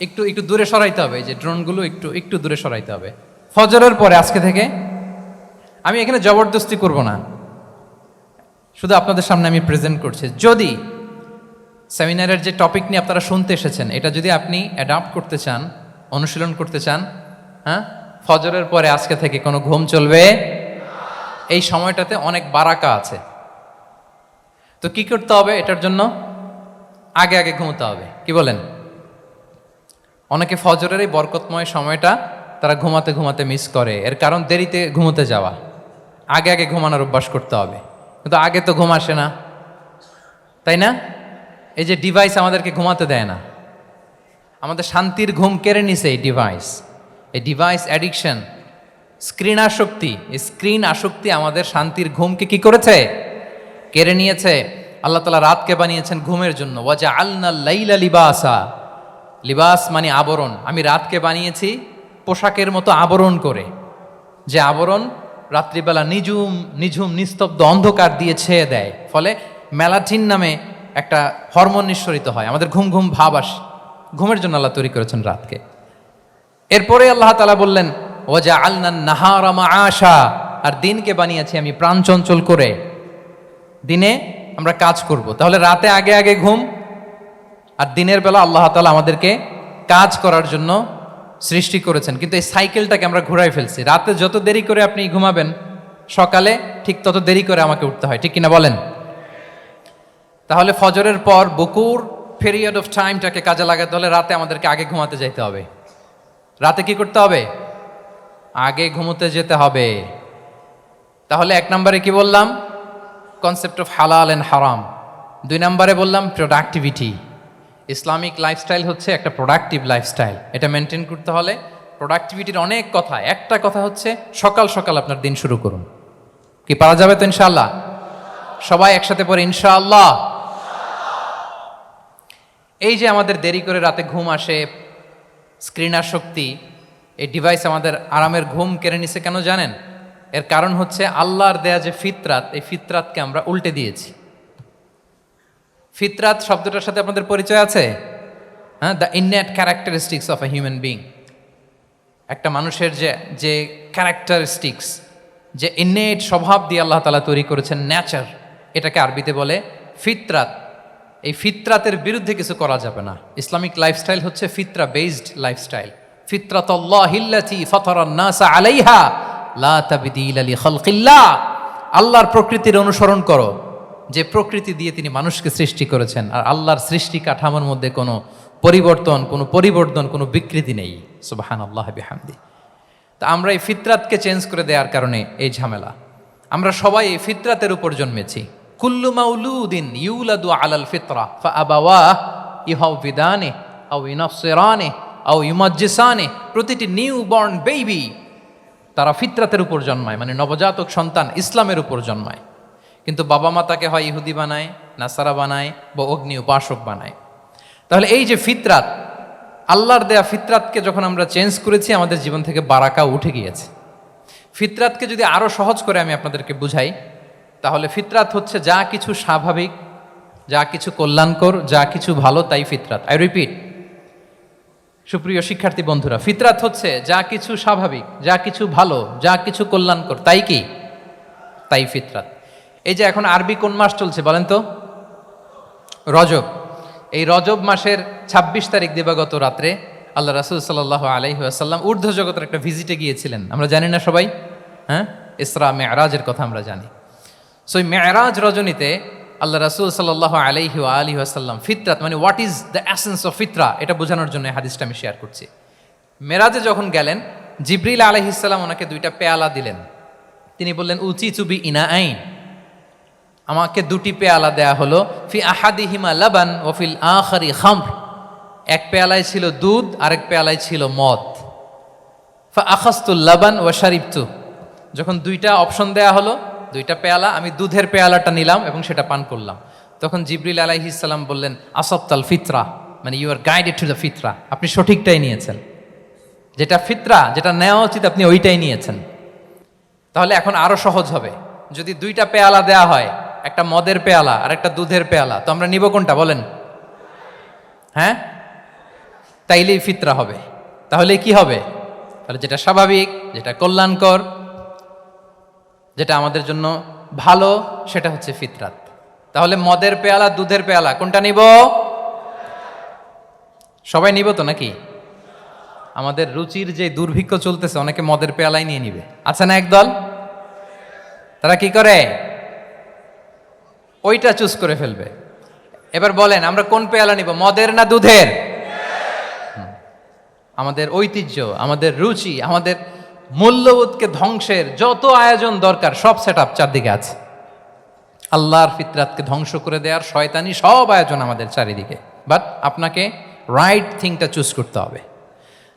একটু একটু দূরে সরাইতে হবে, এই যে ড্রোনগুলো একটু দূরে সরাইতে হবে। ফজরের পরে আজকে থেকে, আমি এখানে জবরদস্তি করব না, শুধু আপনাদের সামনে আমি প্রেজেন্ট করছি। যদি সেমিনারের যে টপিক নিয়ে আপনারা শুনতে এসেছেন, এটা যদি আপনি অ্যাডাপ্ট করতে চান, অনুশীলন করতে চান, হ্যাঁ, ফজরের পরে আজকে থেকে কোনো ঘুম চলবে। এই সময়টাতে অনেক বারাকা আছে। তো কি করতে হবে? এটার জন্য আগে আগে ঘুমোতে হবে। কি বলেন? অনেকে ফজরের এই বরকতময় সময়টা তারা ঘুমাতে ঘুমাতে মিস করে। এর কারণ দেরিতে ঘুমোতে যাওয়া। আগে আগে ঘুমানোর অভ্যাস করতে হবে। কিন্তু আগে তো ঘুম আসে না, তাই না? এই যে ডিভাইস আমাদেরকে ঘুমাতে দেয় না, আমাদের শান্তির ঘুম কেড়ে নিছে এই ডিভাইস। এই ডিভাইস অ্যাডিকশন, স্ক্রিন আসক্তি, এই স্ক্রিন আসক্তি আমাদের শান্তির ঘুমকে কি করেছে? কেড়ে নিয়েছে। আল্লাহ তাআলা রাতকে বানিয়েছেন ঘুমের জন্য। ওয়াজআলনা লাইলা লিবাসা। লিবাস মানে আবরণ। আমি রাতকে বানিয়েছি পোশাকের মতো আবরণ করে, যে আবরণ রাত্রিবেলা নিঝুম নিঝুম নিস্তব্ধ অন্ধকার দিয়ে ছেয়ে দেয়। ফলে মেলাটিন নামে একটা হরমোন নিঃসরিত হয়, আমাদের ঘুম ঘুম ভাব আসে। ঘুমের জন্য আল্লাহ তৈরি করেছেন রাতকে। এরপরে আল্লাহ তাআলা বললেন, ওয়াজআলনা নাহারা মাআশা। আর দিনকে বানিয়েছি আমি প্রাণ চঞ্চল করে, দিনে আমরা কাজ করব। তাহলে রাতে আগে আগে ঘুম, আর দিনের বেলা আল্লাহ তাআলা আমাদেরকে কাজ করার জন্য সৃষ্টি করেছেন। কিন্তু এই সাইকেলটাকে আমরা ঘুরাই ফেলছি। রাতে যত দেরি করে আপনি ঘুমাবেন, সকালে ঠিক তত দেরি করে আমাকে উঠতে হয়, ঠিক কিনা বলেন? তাহলে ফজরের পর বকুর পিরিয়ড অফ টাইমটাকে কাজে লাগাতে হলে রাতে আমাদেরকে আগে ঘুমাতে যেতে হবে। রাতে কি করতে হবে? আগে ঘুমোতে যেতে হবে। তাহলে 1 নম্বরে কি বললাম? কনসেপ্ট অফ হালাল অ্যান্ড হারাম। 2 নম্বরে বললাম প্রোডাক্টিভিটি। ইসলামিক লাইফস্টাইল হচ্ছে একটা প্রোডাক্টিভ লাইফস্টাইল। এটা মেনটেন করতে হলে প্রোডাক্টিভিটির অনেক কথা, একটা কথা হচ্ছে সকাল সকাল আপনার দিন শুরু করুন। কি পারা যাবে তো ইনশাআল্লাহ? সবাই একসাথে পড়ে ইনশাআল্লাহ। এই যে আমাদের দেরি করে রাতে ঘুম আসে, স্ক্রিন আসক্তি, এই ডিভাইস আমাদের আরামের ঘুম কেড়ে নিছে কেন জানেন? এর কারণ হচ্ছে আল্লাহর দেয়া যে ফিতরাত, এই ফিতরাতকে আমরা উল্টে দিয়েছি। ফিতরাত শব্দটার সাথে আপনাদের পরিচয় আছে? হ্যাঁ, the innate characteristics of a human being. একটা মানুষের যে ক্যারেক্টারিস্টিক্স, যে ইননেট স্বভাব দিয়ে আল্লাহ তাআলা তৈরি করেছেন, নেচার, এটাকে আরবিতে বলে ফিতরাত। এই ফিতরাতের বিরুদ্ধে কিছু করা যাবে না। ইসলামিক লাইফস্টাইল হচ্ছে ফিতরা বেসড লাইফস্টাইল। ফিতরাতাল্লাহিল্লাতী ফাতারান নাস আলাইহা লা তাবদীলা লিখালকিল্লাহ। আল্লাহর প্রকৃতির অনুসরণ করো, যে প্রকৃতি দিয়ে তিনি মানুষকে সৃষ্টি করেছেন। আর আল্লাহর সৃষ্টি কাঠামোর মধ্যে কোনো পরিবর্তন, কোনো বিকৃতি নেই। সুবহানাল্লাহ বিহামদি। তা আমরা এই ফিতরাতকে চেঞ্জ করে দেওয়ার কারণে এই ঝামেলা। আমরা সবাই এই ফিতরাতের উপর জন্মেছি। কুল্লু মাউলুদিন ইউলাদু আলাল ফিতরা ফাআবাওয়াহ ইউহাউবিদানি আও ইউনাসসিরানি আও ইউমাজ্জিসানি। প্রতিটি নিউ বর্ন বেবি তারা ফিতরাতের উপর জন্মায়, মানে নবজাতক সন্তান ইসলামের উপর জন্মায়। কিন্তু বাবা মা তাকে হয় ইহুদি বানায়, নাসারা বানায় বা অগ্নি উপাসক বানায়। তাহলে এই যে ফিতরাত, আল্লাহর দেয়া ফিতরাতকে যখন আমরা চেঞ্জ করেছি, আমাদের জীবন থেকে বারাকা উঠে গিয়েছে। ফিতরাতকে যদি আরো সহজ করে আমি আপনাদেরকে বুঝাই, তাহলে ফিতরাত হচ্ছে যা কিছু স্বাভাবিক, যা কিছু কল্যাণকর, যা কিছু ভালো, তাই ফিতরাত। আই রিপিট, সুপ্রিয় শিক্ষার্থী বন্ধুরা, ফিতরাত হচ্ছে যা কিছু স্বাভাবিক, যা কিছু ভালো, যা কিছু কল্যাণকর, তাই কি? তাই ফিতরাত। এই যে এখন আরবি কোন মাস চলছে বলেন তো? রজব। এই রজব মাসের 26 তারিখ দিবাগত রাত্রে আল্লাহ রাসূল সাল্লাল্লাহু আলাইহি ওয়াসাল্লাম ঊর্ধ্ব জগতের একটা ভিজিটে গিয়েছিলেন। আমরা জানি না সবাই? হ্যাঁ, ইসরা মেরাজের কথা আমরা জানি। সো এই মেরাজ রজনীতে আল্লাহ রাসূল সাল্লাল্লাহু আলাইহি ওয়া আলিহি ওয়াসাল্লাম ফিতরাত, মানে what is the essence of ফিতরা, এটা বোঝানোর জন্য হাদিসটা আমি শেয়ার করছি। মেরাজে যখন গেলেন, জিবরিল আলাইহিস সালাম ওনাকে 2টা পেয়ালা দিলেন। তিনি বললেন উচিতু বি ইনাআইন, আমাকে 2টি পেয়ালা দেয়া হলো। ফি আহাদিহিমা লাবান ওয়া ফিল আখারি খামর। এক পেয়ালায় ছিল দুধ, আরেক পেয়ালায় ছিল মদ। ফা আখাযতুল লাবান ওয়া শারিবতু। যখন 2টা অপশন দেয়া হলো, 2টা পেয়ালা, আমি দুধের পেয়ালাটা নিলাম এবং সেটা পান করলাম। তখন জিবরিল আলাইহিস সালাম বললেন আসাবতাল ফিতরা, মানে you are guided to the ফিতরা, আপনি সঠিকটাই নিয়েছেন। যেটা ফিতরা, যেটা নেওয়া উচিত, আপনি ওইটাই নিয়েছেন। তাহলে এখন আরো সহজ হবে। যদি 2টা পেয়ালা দেয়া হয়, একটা মদের পেয়ালা আর একটা দুধের পেয়ালা, তো আমরা নিব কোনটা বলেন? হ্যাঁ, তাইলেই ফিতরা হবে। তাহলে কি হবে? তাহলে যেটা স্বাভাবিক, যেটা কল্যাণকর, যেটা আমাদের জন্য ভালো, সেটা হচ্ছে ফিতরাত। তাহলে মদের পেয়ালা, দুধের পেয়ালা, কোনটা নিব? সবাই নিব তো নাকি? আমাদের রুচির যে দুর্ভিক্ষ চলতেছে, অনেকে মদের পেয়ালাই নিয়ে নিবে। আছে না একদল? তারা কি করে? ওইটা চুজ করে ফেলবে। এবার বলেন আমরা কোন পেয়ালা নিব, মদের না দুধের? আমাদের ঐতিহ্য, আমাদের রুচি, আমাদের মূল্যবোধকে ধ্বংসের যত আয়োজন দরকার সব সেটআপ চারদিকে আছে। আল্লাহর ফিতরাতকে ধ্বংস করে দেওয়ার শয়তানি সব আয়োজন আমাদের চারিদিকে। বাট আপনাকে রাইট থিংটা চুজ করতে হবে।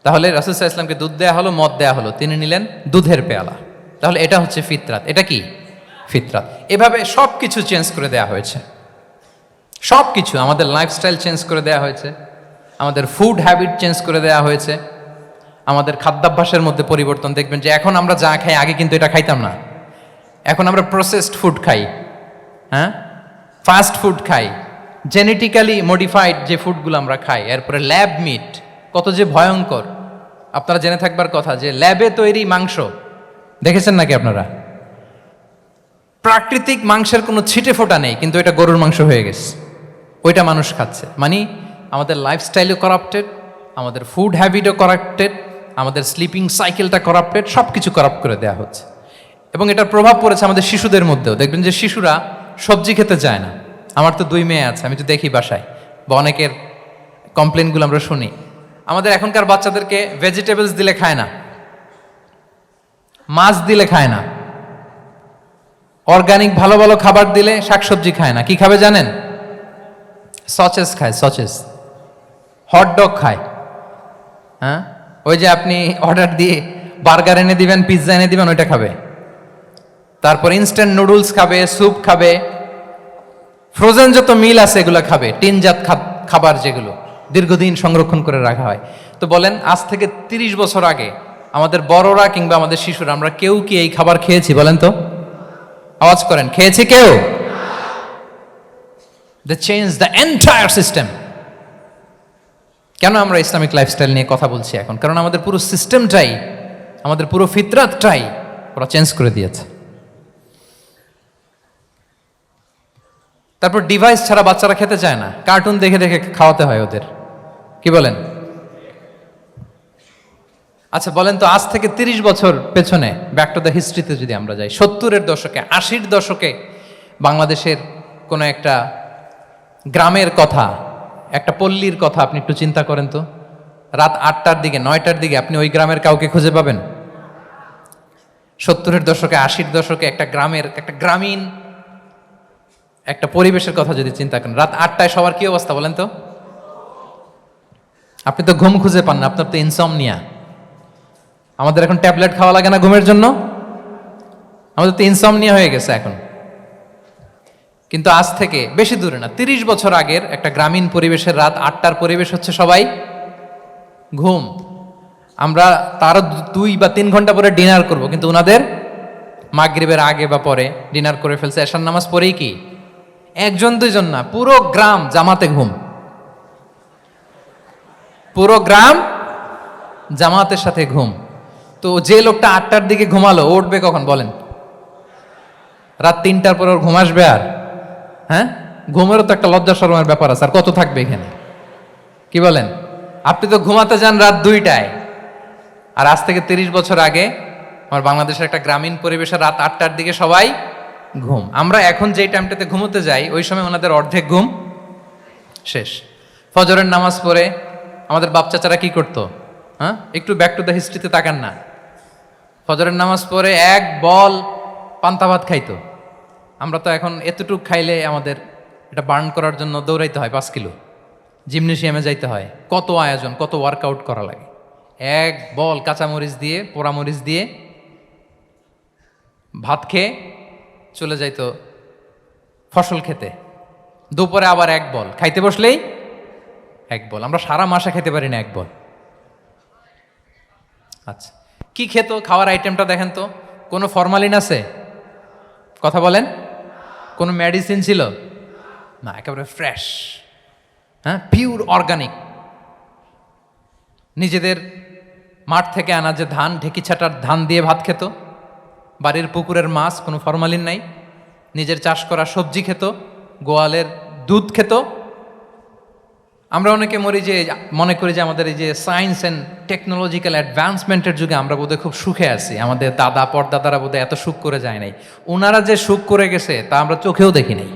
তাহলে রাসূল সাল্লাল্লাহু আলাইহি ওয়াসাল্লামকে দুধ দেয়া হলো, মদ দেয়া হলো, তিনি নিলেন দুধের পেয়ালা। তাহলে এটা হচ্ছে ফিতরাত। এটা কি? ফিতরাত। এভাবে সব কিছু চেঞ্জ করে দেয়া হয়েছে। সব কিছু, আমাদের লাইফস্টাইল চেঞ্জ করে দেয়া হয়েছে, আমাদের ফুড হ্যাবিট চেঞ্জ করে দেয়া হয়েছে, আমাদের খাদ্যাভ্যাসের মধ্যে পরিবর্তন। দেখবেন যে এখন আমরা যা খাই, আগে কিন্তু এটা খাইতাম না। এখন আমরা প্রসেসড ফুড খাই, হ্যাঁ, ফাস্ট ফুড খাই, জেনেটিক্যালি মডিফাইড যে ফুডগুলো আমরা খাই, এরপরে ল্যাব মিট, কত যে ভয়ঙ্কর। আপনারা জেনে থাকবার কথা যে ল্যাবে তৈরি মাংস দেখেছেন নাকি আপনারা? প্রাকৃতিক মাংসের কোনো ছিটে ফোটা নেই, কিন্তু এটা গরুর মাংস হয়ে গেছে, ওইটা মানুষ খাচ্ছে। মানে আমাদের লাইফস্টাইলও করাপ্টেড, আমাদের ফুড হ্যাবিটও করাপ্টেড, আমাদের স্লিপিং সাইকেলটা করাপ্টেড, সব কিছু করাপ্ট করে দেওয়া হচ্ছে। এবং এটার প্রভাব পড়েছে আমাদের শিশুদের মধ্যেও। দেখবেন যে শিশুরা সবজি খেতে চায় না। আমার তো 2 মেয়ে আছে, আমি তো দেখি বাসায়, বা অনেকের কমপ্লেনগুলো আমরা শুনি। আমাদের এখনকার বাচ্চাদেরকে ভেজিটেবলস দিলে খায় না, মাছ দিলে খায় না, অর্গানিক ভালো ভালো খাবার দিলে শাকসবজি খায় না, কি খাবে জানেন? সচেস খায়, সচেস। হটডগ খায়। হ্যাঁ, ওই যে আপনি অর্ডার দিয়ে বার্গার এনে দিবেন, পিৎজা এনে দিবেন, ওইটা খাবে। তারপর ইনস্ট্যান্ট নুডলস খাবে, স্যুপ খাবে, ফ্রোজেন যত মিল আছে এগুলো খাবে, টিনজাত খাবার যেগুলো দীর্ঘদিন সংরক্ষণ করে রাখা হয়। তো বলেন, আজ থেকে 30 বছর আগে আমাদের বড়রা কিংবা আমাদের শিশুরা, আমরা কেউ কি এই খাবার খেয়েছি বলেন তো? আওয়াজ করেন, খেয়েছি কেউ? They change the entire system. কেন আমরা ইসলামিক লাইফস্টাইল নিয়ে কথা বলছি এখন? কারণ আমাদের পুরো সিস্টেমটাই, আমাদের পুরো ফিতরাতটাই ওরা চেঞ্জ করে দিয়েছে। তারপর ডিভাইস ছাড়া বাচ্চারা খেতে চায় না, কার্টুন দেখে দেখে খাওয়াতে হয় ওদের, কি বলেন? আচ্ছা বলেন তো, আজ থেকে 30 বছর পেছনে ব্যাক টু দ্য হিস্ট্রিতে যদি আমরা যাই, 70-এর দশকে, 80-র দশকে বাংলাদেশের কোনো একটা গ্রামের কথা, একটা পল্লীর কথা আপনি একটু চিন্তা করেন তো। রাত 8টার দিকে, 9টার দিকে আপনি ওই গ্রামের কাউকে খুঁজে পাবেন? 70-এর দশকে, 80-র দশকে একটা গ্রামের, একটা গ্রামীণ একটা পরিবেশের কথা যদি চিন্তা করেন, রাত 8টায় সবার কি অবস্থা বলেন তো? আপনি তো ঘুম খুঁজে পান না, আপনার তো ইনসমনিয়া। আমাদের এখন ট্যাবলেট খাওয়া লাগে না ঘুমের জন্য? আমাদের তো ইনসমনিয়া হয়ে গেছে এখন। কিন্তু আজ থেকে বেশি দূরে না, 30 বছর আগের একটা গ্রামীণ পরিবেশের রাত 8টার পরিবেশ হচ্ছে সবাই ঘুম। আমরা তারও 2 বা 3 ঘন্টা পরে ডিনার করব, কিন্তু ওনাদের মাগরিবের আগে বা পরে ডিনার করে ফেলছে, এশার নামাজ পড়েই কি 1-2 জন না, পুরো গ্রাম জামাতে ঘুম। পুরো গ্রাম জামাতের সাথে ঘুম। তো যে লোকটা 8টার দিকে ঘুমালো, উঠবে কখন বলেন? রাত 3টার পর ওর ঘুম আসবে? আর হ্যাঁ, ঘুমেরও তো একটা লজ্জা শরমের ব্যাপার আছে, আর কত থাকবে এখানে, কি বলেন? আপনি তো ঘুমাতে যান রাত 2টায়, আর আজ থেকে 30 বছর আগে আমার বাংলাদেশের একটা গ্রামীণ পরিবেশে রাত 8টার দিকে সবাই ঘুম। আমরা এখন যেই টাইমটাতে ঘুমোতে যাই, ওই সময় ওনাদের অর্ধেক ঘুম শেষ। ফজরের নামাজ পড়ে আমাদের বাপ চাচারা কি করতো? হ্যাঁ, একটু ব্যাক টু দ্য হিস্ট্রিতে তাকান না। ফজরের নামাজ পড়ে এক বল পান্তা ভাত খাইতো। আমরা তো এখন এতটুক খাইলে আমাদের এটা বার্ন করার জন্য দৌড়াইতে হয় 5 কিলো, জিমনেশিয়ামে যাইতে হয়, কত আয়োজন, কত ওয়ার্কআউট করা লাগে। এক বল কাঁচামরিচ দিয়ে, পোড়ামরিচ দিয়ে ভাত খেয়ে চলে যাইতো ফসল খেতে। দুপুরে আবার এক বল, খাইতে বসলেই এক বল। আমরা সারা মাসে খেতে পারি না এক বল। আচ্ছা, কি খেত? খাওয়ার আইটেমটা দেখেন তো, কোনো ফরমালিন আছে? কথা বলেন। কোনো মেডিসিন ছিল না, একেবারে ফ্রেশ, হ্যাঁ, পিওর অর্গানিক। নিজেদের মাঠ থেকে আনা যে ধান, ঢেকি ছাটার ধান দিয়ে ভাত খেত। বাড়ির পুকুরের মাছ, কোনো ফরমালিন নাই। নিজের চাষ করা সবজি খেত, গোয়ালের দুধ খেত। আমরা অনেকে মনে করি যে আমাদের এই যে সায়েন্স অ্যান্ড টেকনোলজিক্যাল অ্যাডভান্সমেন্টের যুগে আমরা বোধহয় খুব সুখে আছি, আমাদের দাদা পরদাদারা বোধহয় এত সুখ করে যায় নাই। ওনারা যে সুখ করে গেছে তা আমরা চোখেও দেখি নাই।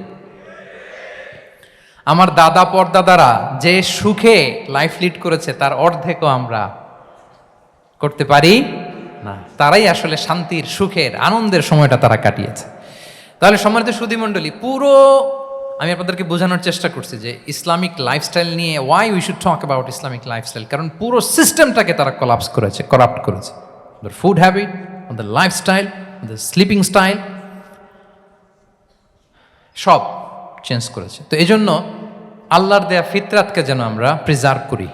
আমার দাদা পরদাদারা যে সুখে লাইফ লিড করেছে তার অর্ধেকও আমরা করতে পারি না। তারাই আসলে শান্তির, সুখের, আনন্দের সময়টা তারা কাটিয়েছে। তাহলে সম্মানিত সুধী মণ্ডলী, পুরো আমি আপনাদেরকে বোঝানোর চেষ্টা করছি যে ইসলামিক লাইফস্টাইল নিয়ে why we should talk about Islamic lifestyle. কারণ পুরো সিস্টেমটাকে তারা কলাপস করেছে, করাপ্ট করেছে। The food habit, the lifestyle, the sleeping style, সব চেঞ্জ করেছে। তো এই জন্য আল্লাহর দেয়া ফিতরাতকে যেন আমরা প্রিজার্ভ করি,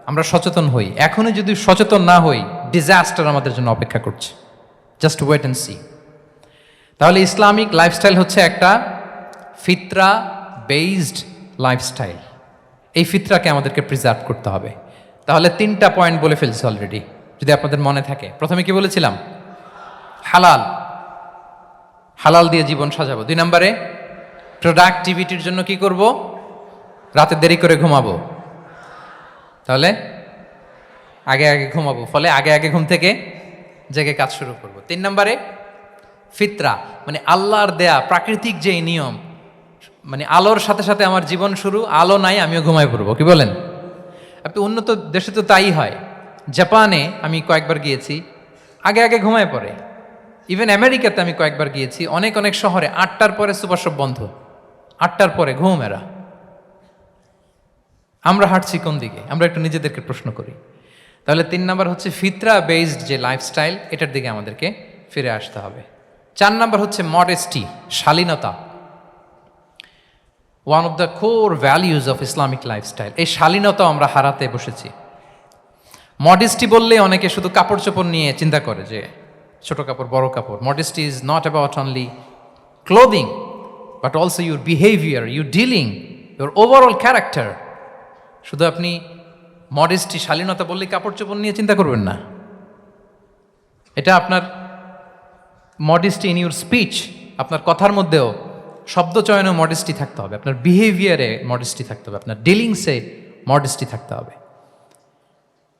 আমরা সচেতন হই। এখনই যদি সচেতন না হই, ডিজাস্টার আমাদের জন্য অপেক্ষা করছে। Just wait and see. তাহলে ইসলামিক লাইফস্টাইল হচ্ছে একটা ফিতরা বেসড লাইফস্টাইল। এই ফিতরাকে আমাদেরকে প্রিজার্ভ করতে হবে। তাহলে 3টা পয়েন্ট বলে ফেলছি অলরেডি, যদি আপনাদের মনে থাকে। প্রথমে কি বলেছিলাম? হালাল, হালাল দিয়ে জীবন সাজাবো। 2 নম্বরে প্রোডাক্টিভিটির জন্য কি করব? রাতে দেরি করে ঘুমাবো, তাহলে আগে আগে ঘুমাবো, ফলে আগে আগে ঘুম থেকে জেগে কাজ শুরু করব। 3 নম্বরে ফিতরা, মানে আল্লাহর দেয়া প্রাকৃতিক যে নিয়ম, মানে আলোর সাথে সাথে আমার জীবন শুরু, আলো নাই আমিও ঘুমায় পড়বো, কি বলেন? আপনি উন্নত দেশে তো তাই হয়। জাপানে আমি কয়েকবার গিয়েছি, আগে আগে ঘুমায় পড়ে, ইভেন আমেরিকাতে আমি কয়েকবার গিয়েছি, অনেক অনেক শহরে 8টার পরে সুপার শপ বন্ধ, 8টার পরে ঘুমেরা। আমরা হাঁটছি কোন দিকে? আমরা একটু নিজেদেরকে প্রশ্ন করি। তাহলে 3 নাম্বার হচ্ছে ফিতরা বেসড যে লাইফস্টাইল, এটার দিকে আমাদেরকে ফিরে আসতে হবে। 4 নাম্বার হচ্ছে মডেস্টি, শালীনতা। One of the core values of Islamic lifestyle. এই শালীনতা আমরা হারাতে বসেছি। মডেস্টি বললে অনেকে শুধু কাপড় চোপড় নিয়ে চিন্তা করে যে ছোট কাপড় বড় কাপড়। Modesty is not about only clothing but also your behaviour, your dealing, your overall character. শুধু আপনি মডেস্টি শালীনতা বললে কাপড় চোপড় নিয়ে চিন্তা করবেন না। এটা আপনার মডেস্টি ইন ইউর স্পিচ, আপনার কথার মধ্যেও শব্দ চয়নে মডেস্টি থাকতে হবে, আপনার বিহেভিয়ারে মডেস্টি থাকতে হবে, আপনার ডিলিংসে মডেস্টি থাকতে হবে।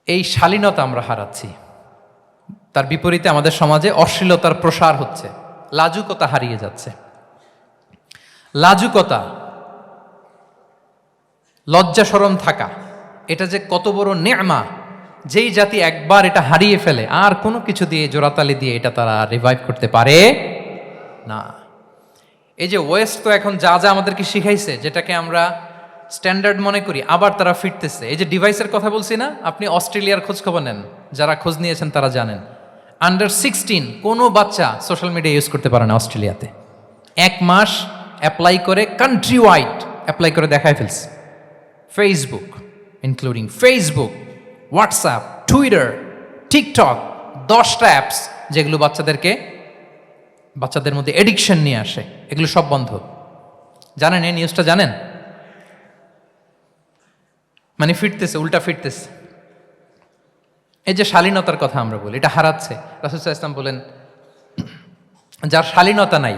এই শালীনতা আমরা হারাচ্ছি। তার বিপরীতে আমাদের সমাজে অশ্লীলতার প্রসার হচ্ছে, লাজুকতা হারিয়ে যাচ্ছে। লাজুকতা, লজ্জা শরম থাকা, এটা যে কত বড় নেয়ামা। যেই জাতি একবার এটা হারিয়ে ফেলে আর কোনো কিছু দিয়ে জোড়াতালি দিয়ে এটা তারা রিভাইভ করতে পারে না। এই যে ওয়েস্ট তো এখন যা যা আমাদেরকে শিখাইছে, যেটাকে আমরা স্ট্যান্ডার্ড মনে করি, আবার তারা ফিরতেছে। এই যে ডিভাইসের কথা বলছি না, আপনি অস্ট্রেলিয়ার খোঁজ খবর নেন, যারা খোঁজ নিয়েছেন তারা জানেন আন্ডার 16 কোনো বাচ্চা সোশ্যাল মিডিয়া ইউজ করতে পারে না অস্ট্রেলিয়াতে। 1 মাস অ্যাপ্লাই করে, কান্ট্রি ওয়াইড অ্যাপ্লাই করে দেখায় ফেলছে। Facebook, including Facebook, WhatsApp, Twitter, TikTok, 10টা অ্যাপস যেগুলো বাচ্চাদের মধ্যে এডিকশন নিয়ে আসে, এগুলো সব বন্ধ। জানেন এই নিউজটা? জানেন? মানে ফিরতেছে, উল্টা ফিরতেছে। এই যে শালীনতার কথা আমরা বলি, এটা হারাচ্ছে। রাসূল সাল্লাল্লাহু আলাইহি ওয়াসাল্লাম বলেন, যার শালীনতা নাই,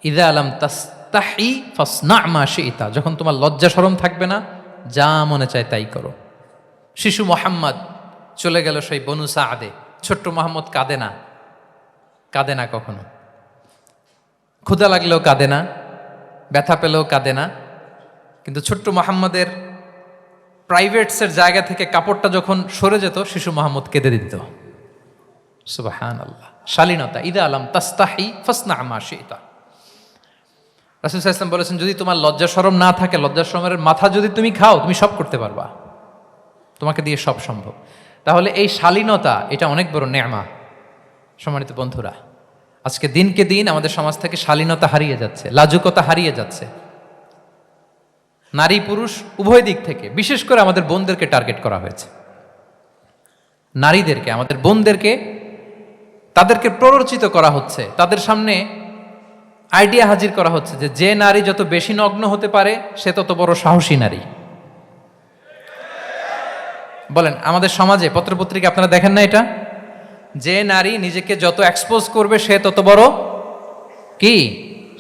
ইযা লাম তাস্তাহি ফাসনা মা শি'তা, যখন তোমার লজ্জা শরম থাকবে না, যা মনে চায় তাই করো। শিশু মোহাম্মদ চলে গেল সেই বনু সাআদে, ছোট্ট মোহাম্মদ কাঁদে না কখনো। ক্ষুধা লাগলেও কাঁদে না, ব্যথা পেলেও কাঁদে না। কিন্তু ছোট্ট মোহাম্মদের প্রাইভেটসের জায়গা থেকে কাপড়টা যখন সরে যেত, শিশু মোহাম্মদ কেঁদে দিত। সুবহানাল্লাহ, শালীনতা। ইযা লাম তাস্তাহি ফাসনা মা শি'তা। রাসূল সাল্লাল্লাহু আলাইহি ওয়াসাল্লাম বলেছেন, যদি তোমার লজ্জা শরম না থাকে, লজ্জা শরমের মাথা যদি তুমি খাও, তুমি সব করতে পারবা, তোমাকে দিয়ে সব সম্ভব। তাহলে এই শালীনতা, এটা অনেক বড় নেয়ামা। সম্মানিত বন্ধুরা, আজকে দিনকে দিন আমাদের সমাজ থেকে শালীনতা হারিয়ে যাচ্ছে, লাজুকতা হারিয়ে যাচ্ছে। নারী পুরুষ উভয় দিক থেকে, বিশেষ করে আমাদের বোনদেরকে টার্গেট করা হয়েছে। নারীদেরকে, আমাদের বোনদেরকে, তাদেরকে প্ররোচিত করা হচ্ছে, তাদের সামনে আইডিয়া হাজির করা হচ্ছে যে নারী যত বেশি নগ্ন হতে পারে সে তত বড় সাহসী নারী। বলেন, আমাদের সমাজে পত্রপত্রিকা আপনারা দেখেন না এটা? যে নারী নিজেকে যত এক্সপোজ করবে সে তত বড় কি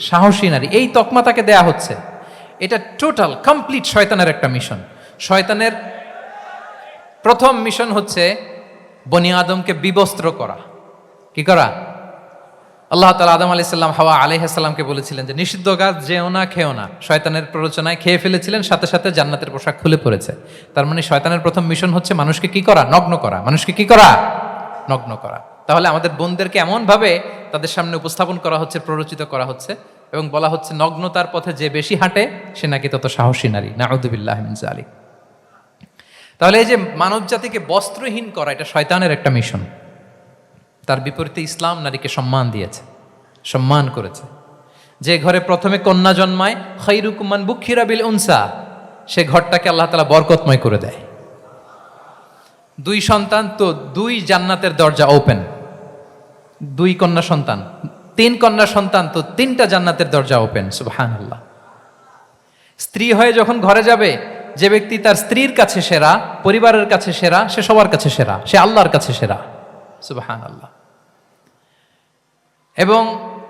সাহসী নারী, এই তকমা তাকে দেয়া হচ্ছে। এটা টোটাল কমপ্লিট শয়তানের একটা মিশন। শয়তানের প্রথম মিশন হচ্ছে বনি আদমকে বিবস্ত্র করা। কি করা? আল্লাহ তাআলা আদম আলাইহিস সালাম, হাওয়া আলাইহিস সালামকে বলেছিলেন যে নিষিদ্ধ গাছ যেও না, খেও না। শয়তানের প্ররোচনায় খেয়ে ফেলেছিলেন, সাথে সাথে জান্নাতের পোশাক খুলে পড়েছে। তার মানে শয়তানের প্রথম মিশন হচ্ছে মানুষকে কি করা? নগ্ন করা। মানুষকে কি করা? নগ্ন করা। তাহলে আমাদের বোনদেরকে এমনভাবে তাদের সামনে উপস্থাপন করা হচ্ছে, প্ররোচিত করা হচ্ছে এবং বলা হচ্ছে নগ্নতার পথে যে বেশি হাঁটে সে নাকি তত সাহসী নারী। নাউযুবিল্লাহি মিন যালিক। তাহলে এই যে মানব জাতিকে বস্ত্রহীন করা, এটা শয়তানের একটা মিশন। তার বিপরীতে ইসলাম নারীকে সম্মান দিয়েছে, সম্মান করেছে। যে ঘরে প্রথমে কন্যা জন্মায়, খায়রুকুম মান বুখিরা বিল উনসা, সে ঘরটাকে আল্লাহ তাআলা বরকতময় করে দেয়। 2 সন্তান তো 2 জান্নাতের দরজা ওপেন। 2 কন্যা সন্তান, 3 কন্যা সন্তান তো 3টা জান্নাতের দরজা ওপেন। সুবহানাল্লাহ। স্ত্রী হয়ে যখন ঘরে যাবে, যে ব্যক্তি তার স্ত্রীর কাছে সেরা, পরিবারের কাছে সেরা, সে সবার কাছে সেরা, সে আল্লাহর কাছে সেরা। সুবহানাল্লাহ। এবং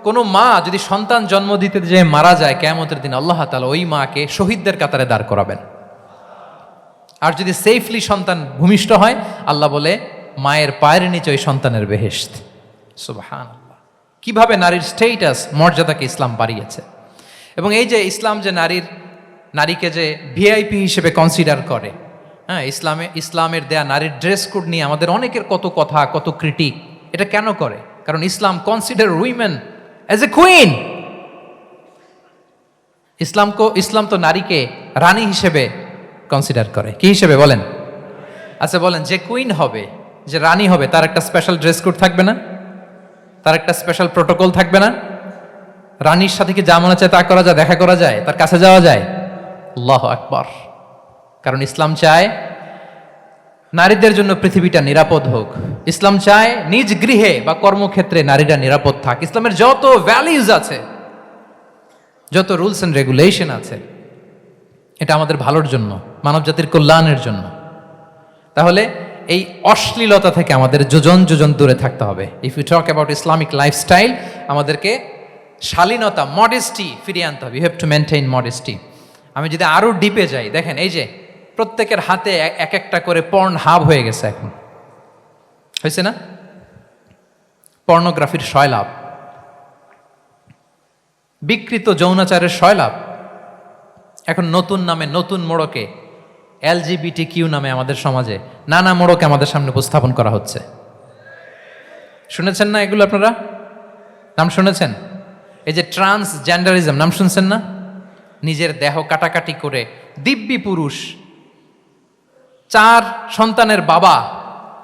কোনো মা যদি সন্তান জন্ম দিতে যে মারা যায়, কিয়ামতের দিন আল্লাহ তাআলা ওই মাকে শহীদদের কাতারে দাঁড় করাবেন। আর যদি সেফলি সন্তান ভূমিষ্ঠ হয়, আল্লাহ বলে মায়ের পায়ের নিচে ওই সন্তানের বেহেশত। সুবহানাল্লাহ। কিভাবে নারীর স্টেটাস, মর্যাদাকে ইসলাম বাড়িয়েছে। এবং এই যে ইসলাম যে নারীকে যে ভিআইপি হিসেবে কনসিডার করে, হ্যাঁ, ইসলামের দেয়া নারীর ড্রেস কোড নিয়ে আমাদের অনেকের কত কথা, কত ক্রিটিক। এটা কেন করে? কারণ Islam consider women as a queen. ইসলাম তো নারীকে রানী হিসেবে কনসিডার করে। কি হিসেবে বলেন? আচ্ছা বলেন, যে কুইন হবে, যে রানী হবে, তার একটা স্পেশাল ড্রেস কোড থাকবে না? তার একটা স্পেশাল প্রোটোকল থাকবে না? রানীর সাথে কি যা মনে চায় তা করা যায়, দেখা করা যায়, তার কাছে যাওয়া যায়? আল্লাহু আকবার। কারণ ইসলাম চায় নারীদের জন্য পৃথিবীটা নিরাপদ হোক। ইসলাম চায় নিজ গৃহে বা কর্মক্ষেত্রে নারীরা নিরাপদ থাক। ইসলামের যত ভ্যালিউজ আছে, যত রুলস এন্ড রেগুলেশন আছে, এটা আমাদের ভালোর জন্য, মানব জাতির কল্যাণের জন্য। তাহলে এই অশ্লীলতা থেকে আমাদের যোজন যোজন দূরে থাকতে হবে। If you talk about Islamic lifestyle, আমাদেরকে শালীনতা, মডেস্টি ফিরিয়ে আনতে হবে। You have to maintain modesty. আমি যদি আরো ডিপে যাই, দেখেন এই যে প্রত্যেকের হাতে এক একটা করে পর্ন হাব হয়ে গেছে এখন, হয়েছে না? পর্নোগ্রাফির সয়লাভ, বিকৃত যৌনাচারের সয়লাভ। এখন নতুন নামে, নতুন মোড়কে, LGBTQ নামে আমাদের সমাজে নানা মোড়কে আমাদের সামনে উপস্থাপন করা হচ্ছে। শুনেছেন না এগুলো? আপনারা নাম শুনেছেন? এই যে ট্রান্সজেন্ডারিজম, নাম শুনছেন না? নিজের দেহ কাটাকাটি করে দিব্যি পুরুষ, 4 সন্তানের বাবা,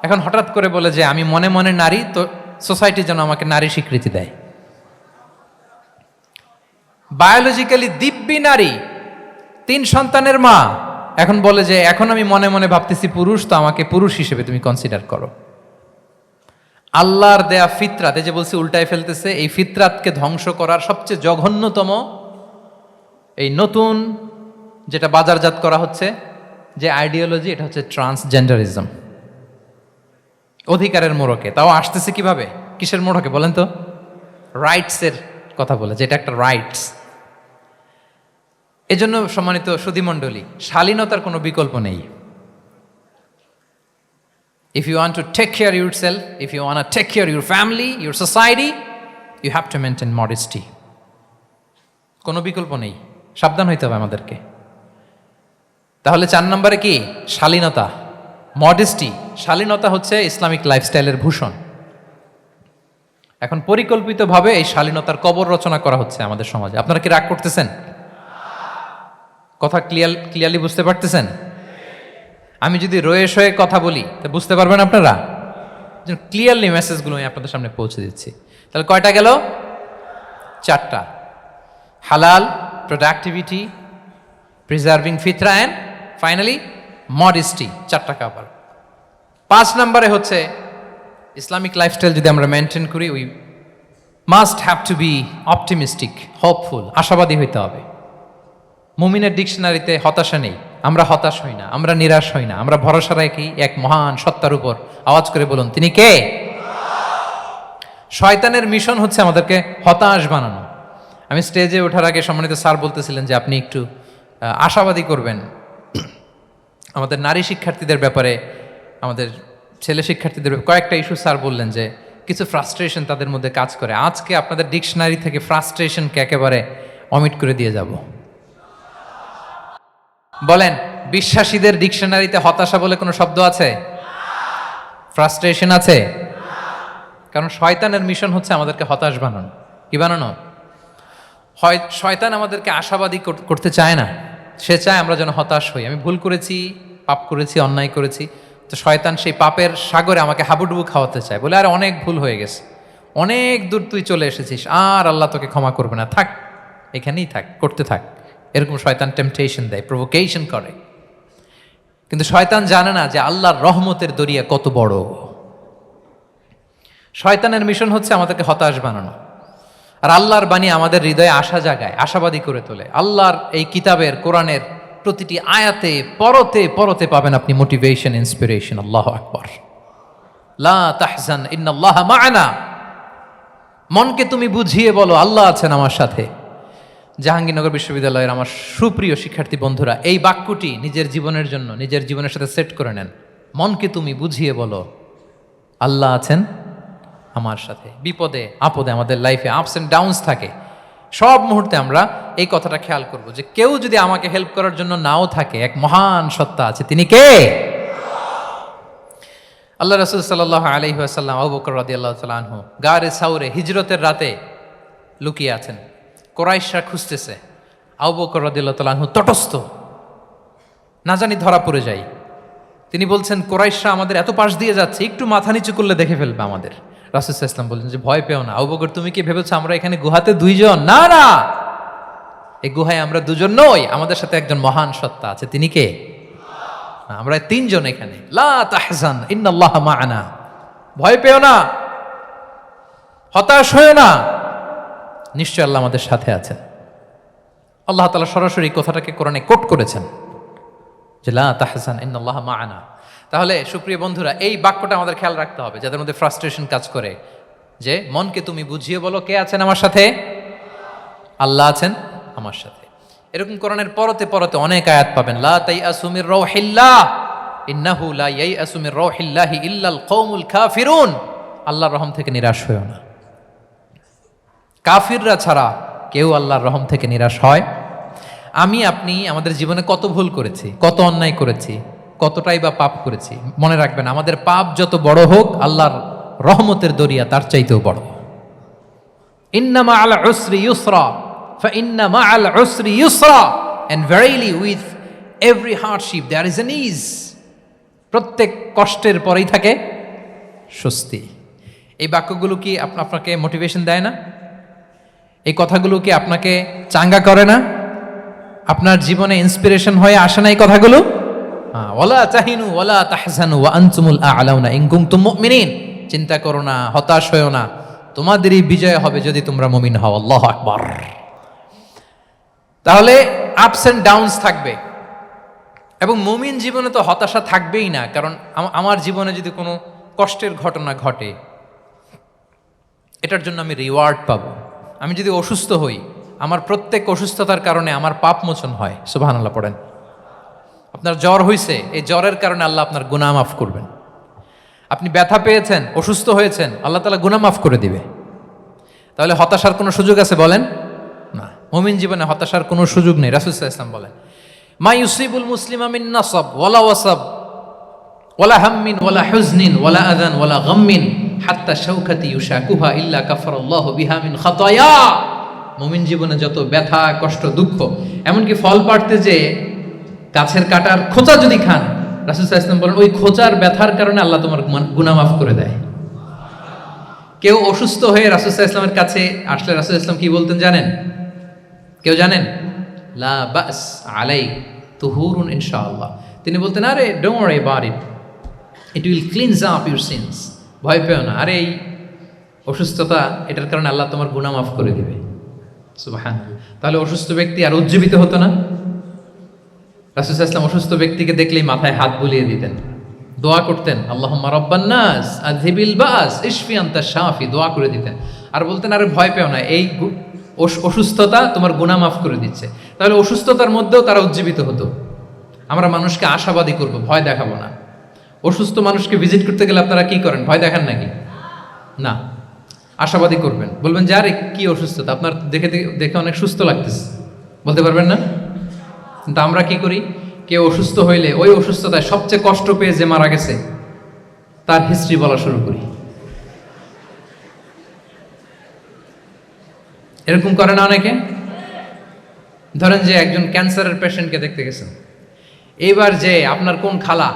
এখন হঠাৎ করে বলে যে আমি মনে মনে নারী, তো সোসাইটি যেন আমাকে নারী স্বীকৃতি দেয়। বায়োলজিক্যালি দিব্যি নারী, 3 সন্তানের মা, এখন বলে যে এখন আমি মনে মনে ভাবতেছি পুরুষ, তো আমাকে পুরুষ হিসেবে তুমি কনসিডার করো। আল্লাহর দেয়া ফিতরাত, এই যে বলছি উল্টায় ফেলতেছে, এই ফিতরাতকে ধ্বংস করার সবচেয়ে জঘন্যতম এই নতুন যেটা বাজারজাত করা হচ্ছে যে আইডিওলজি, এটা হচ্ছে ট্রান্সজেন্ডারিজম। অধিকারের মোড়কে, তাও আসতেছে কিভাবে? কিসের মোড়কে বলেন তো? রাইটসের কথা বলে, যেটা একটা রাইটস। এজন্য সম্মানিত সুধীমণ্ডলী, শালীনতার কোনো বিকল্প নেই। If you want to take care of yourself, if you want to take care of your family, your society, you have to maintain modesty. কোনো বিকল্প নেই, সাবধান হইতে হবে আমাদেরকে। তাহলে 4 নম্বরে কি? শালীনতা, মডেস্টি। শালীনতা হচ্ছে ইসলামিক লাইফস্টাইলের ভূষণ। এখন পরিকল্পিতভাবে এই শালীনতার কবর রচনা করা হচ্ছে আমাদের সমাজে। আপনারা কি রাগ করতেছেন? কথা ক্লিয়ারলি বুঝতে পারতেছেন? আমি যদি রয়ে শয়ে কথা বলি তা বুঝতে পারবেন আপনারা? ক্লিয়ারলি মেসেজগুলো আমি আপনাদের সামনে পৌঁছে দিচ্ছি। তাহলে কয়টা গেল? 4টা। হালাল, প্রোডাক্টিভিটি, প্রিজার্ভিং ফিতরা, অ্যান্ড ফাইনালি মডেস্টি। 4টা কাভার। 5 নম্বরে হচ্ছে ইসলামিক লাইফস্টাইল যদি আমরা মেনটেন করি, we must have to be optimistic, hopeful, আশাবাদী হইতে হবে। মুমিনের ডিকশনারিতে হতাশা নেই। আমরা হতাশ হই না, আমরা নিরাশ হই না, আমরা ভরসা রাখি এক মহান সত্তার উপর। আওয়াজ করে বলুন, তিনি কে? শয়তানের মিশন হচ্ছে আমাদেরকে হতাশ বানানো। আমি স্টেজে ওঠার আগে সম্মানিত স্যার বলতেছিলেন যে আপনি একটু আশাবাদী করবেন আমাদের নারী শিক্ষার্থীদের ব্যাপারে, আমাদের ছেলে শিক্ষার্থীদের ব্যাপারে। কয়েকটা ইস্যু স্যার বললেন যে কিছু ফ্রাস্ট্রেশন তাদের মধ্যে কাজ করে। আজকে আপনাদের ডিকশনারি থেকে ফ্রাস্ট্রেশনকে একেবারে অমিট করে দিয়ে যাব। বলেন, বিশ্বাসীদের ডিকশনারিতে হতাশা বলে কোনো শব্দ আছে? ফ্রাস্ট্রেশন আছে? কারণ শয়তানের মিশন হচ্ছে আমাদেরকে হতাশ বানানো। কি বানানো? শয়তান আমাদেরকে আশাবাদী করতে চায় না, সে চায় আমরা যেন হতাশ হই। আমি ভুল করেছি, পাপ করেছি, অন্যায় করেছি, তো শয়তান সেই পাপের সাগরে আমাকে হাবুডুবু খাওয়াতে চায়, বলে আর অনেক ভুল হয়ে গেছে, অনেক দূর তুই চলে এসেছিস, আর আল্লাহ তোকে ক্ষমা করবে না, থাক এখানেই থাক, করতে থাক। এরকম শয়তান টেম্পটেশন দেয়, প্রভোকেশন করে। কিন্তু শয়তান জানে না যে আল্লাহর রহমতের দরিয়া কত বড়। শয়তানের মিশন হচ্ছে আমাদেরকে হতাশ বানানো, আর আল্লাহর বাণী আমাদের হৃদয়ে আশা জাগায়, আশাবাদী করে তোলে। আল্লাহর এই কিতাবের, কোরআনের প্রতিটি আয়াতে পরতে পরতে পাবেন আপনি মোটিভেশন, ইন্সপিরেশন। আল্লাহু আকবার। লা তাহজান ইন্নাল্লাহা মা'ানা। মনকে তুমি বুঝিয়ে বলো আল্লাহ আছেন আমার সাথে। জাহাঙ্গীরনগর বিশ্ববিদ্যালয়ের আমার সুপ্রিয় শিক্ষার্থী বন্ধুরা, এই বাক্যটি নিজের জীবনের জন্য, নিজের জীবনের সাথে সেট করে নেন। মনকে তুমি বুঝিয়ে বলো আল্লাহ আছেন আমার সাথে। বিপদে আপদে, আমাদের লাইফে আপস অ্যান্ড ডাউনস থাকে, সব মুহূর্তে আমরা এই কথাটা খেয়াল করব যে কেউ যদি আমাকে হেল্প করার জন্য নাও থাকে, এক মহান সত্তা আছে, তিনি কে? আল্লাহ রাসূল সাল্লাল্লাহু আলাইহি ওয়াসাল্লাম আবু বকর রাদিয়াল্লাহু তাআলা আনহু গারে সাউরে হিজরতের রাতে লুকিয়ে আছেন। কুরাইশরা খুঁজতেছে, আবু বকর রাদিয়াল্লাহু তাআলা আনহু তটস্থ, না জানি ধরা পড়ে যায়। তিনি বলছেন, কুরাইশরা আমাদের এত পাশ দিয়ে যাচ্ছে, একটু মাথা নিচু করলে দেখে ফেলবে আমাদের। রাসূল সাল্লাল্লাহু আলাইহি ওয়াসাল্লাম বলছেন যে ভয় পেও না। আবু বকর, তুমি কি ভেবেছো আমরা এখানে গুহাতে দুইজন? না না, এই গুহায় আমরা দুজন নই, আমাদের সাথে একজন মহান সত্তা আছে। তিনি কে? আমরা তিনজন এখানে। লা তাহজান ইন্নাল্লাহা মা'ানা, ভয় পেও না, হতাশ হয়ো না, নিশ্চয় আল্লাহ আমাদের সাথে আছেন। আল্লাহ তাআলা সরাসরি কথাটাকে কোরআনে কোট করেছেন যে লা তাহজান ইন্নাল্লাহা মা'ানা। তাহলে সুপ্রিয় বন্ধুরা, এই বাক্যটা আমাদের খেয়াল রাখতে হবে, যাদের মধ্যে ফ্রাস্ট্রেশন কাজ করে, যে মনকে তুমি বুঝিয়ে বলো কে আছেন আমার সাথে? আল্লাহ আছেন আমার সাথে। এরকম কোরআনের পরতে পরতে অনেক আয়াত পাবেন। লা তাইয়াসু মির রাউহিল্লাহ ইন্নাহু লা ইয়াইয়াসু মির রাউহিল্লাহি ইল্লাল কওমুল কাফিরুন। আল্লাহর রহম থেকে নিরাশ হয়ো না। কাফিররা ছাড়া কেউ আল্লাহর রহম থেকে নিরাশ হয়? আমি আপনি আমাদের জীবনে কত ভুল করেছি, কত অন্যায় করেছি, কতটাই বা পাপ করেছি। মনে রাখবেন, আমাদের পাপ যত বড় হোক, আল্লাহর রহমতের দরিয়া তার চাইতেও বড়। ইন্না মা'আল উসরি ইউসরা فإن مع العسر يسرا and verily with every hardship there is an ease. প্রত্যেক কষ্টের পরেই থাকে স্বস্তি। এই বাক্যগুলো কি আপনাকে মোটিভেশন দেয় না? এই কথাগুলো কি আপনাকে চাঙ্গা করে না? আপনার জীবনে ইন্সপিরেশন হয়ে আসে না এই কথাগুলো? ওয়ালা তাহিনু ওয়ালা তাহজানু ওয়া আনতুমুল আ'লাউনা ইন কুনতুম মুমিনিন। চিন্তা করো না, হতাশ হয়ো না, তোমাদেরই বিজয় হবে যদি তোমরা মুমিন হও। আল্লাহু আকবার। তাহলে আপস অ্যান্ড ডাউনস থাকবে, এবং মুমিন জীবনে তো হতাশা থাকবেই না। কারণ আমার জীবনে যদি কোনো কষ্টের ঘটনা ঘটে, এটার জন্য আমি রিওয়ার্ড পাবো। আমি যদি অসুস্থ হই, আমার প্রত্যেক অসুস্থতার কারণে আমার পাপ মোচন হয়। সুবহানাল্লাহ পড়েন। আপনার জ্বর হয়েছে, এই জ্বরের কারণে আল্লাহ আপনার গুনাহ মাফ করবেন। আপনি ব্যথা পেয়েছেন, অসুস্থ হয়েছেন, আল্লাহ তাআলা গুনাহ মাফ করে দিবে। তাহলে হতাশার কোনো সুযোগ আছে বলেন? না, মুমিন জীবনে হতাশার কোনো সুযোগ নেই। রাসূল সাল্লাল্লাহু আলাইহি ওয়াসাল্লাম বলেন, মা ইউসিবুল মুসলিমা মিন নাসাব ওয়ালা ওয়াসাব ওয়ালা হাম্মিন ওয়ালা হুজনিন ওয়ালা আযান ওয়ালা গাম্মিন হাত্তা শাওকাতি ইউশাকুহা ইল্লা কাফারাল্লাহু বিহা মিন খাতায়া। মুমিন জীবনে যত ব্যথা, কষ্ট, দুঃখ, এমনকি ফল পাড়তে যে গাছের কাটার খোঁচা যদি খান, রাসূল সাল্লাল্লাহু আলাইহি ওয়াসাল্লাম বলেন ওই খোঁচার ব্যথার কারণে আল্লাহ তোমার গুনাহ মাফ করে দেয়। কেউ অসুস্থ হয়ে রাসূল সাল্লাল্লাহু আলাইহি ওয়াসাল্লামের কাছে আসলে রাসূল সাল্লাল্লাহু আলাইহি ওয়াসাল্লাম কি বলতেন জানেন? কেউ জানেন? লা বাস আলাই তুহুরুন ইনশাআল্লাহ। তিনি বলতেন, আরে don't worry about it, it will cleanse up your scenes. ভয় পেও না, আরে এই অসুস্থতা, এটার কারণে আল্লাহ তোমার গুনাহ মাফ করে দিবে। সুবহানাল্লাহ। তাহলে অসুস্থ ব্যক্তি আর উজ্জীবিত হতো না? রাসূল সাল্লাল্লাহু আলাইহি ওয়াসাল্লাম অসুস্থ ব্যক্তিকে দেখলেই মাথায় হাত বুলিয়ে দিতেন, দোয়া করতেন, আল্লাহুম্মা রাব্বান নাস আযহিবিল বাস ইশফি আনতা শাফি, দোয়া করে দিতেন। আর বলতেন, আরে ভয় পেও না, এই অসুস্থতা তোমার গুনাহ মাফ করে দিচ্ছে। তাহলে অসুস্থতার মধ্যেও তারা উজ্জীবিত হতো। আমরা মানুষকে আশাবাদী করব, ভয় দেখাবো না। অসুস্থ মানুষকে ভিজিট করতে গেলে আপনারা কি করেন? ভয় দেখান নাকি? না, আশাবাদী করবেন, বলবেন যে আরে কি অসুস্থতা, আপনার দেখে দেখে অনেক সুস্থ লাগতেছে, বলতে পারবেন না? কিন্তু আমরা কি করি? কেউ অসুস্থ হইলে ওই অসুস্থতায় সবচেয়ে কষ্ট পেয়ে যে মারা গেছে তার হিস্ট্রি বলা শুরু করি। এরকম করে না অনেকে? ধরেন যে একজন ক্যান্সারের পেশেন্টকে দেখতে গেছেন, এইবার যে আপনার কোন খালা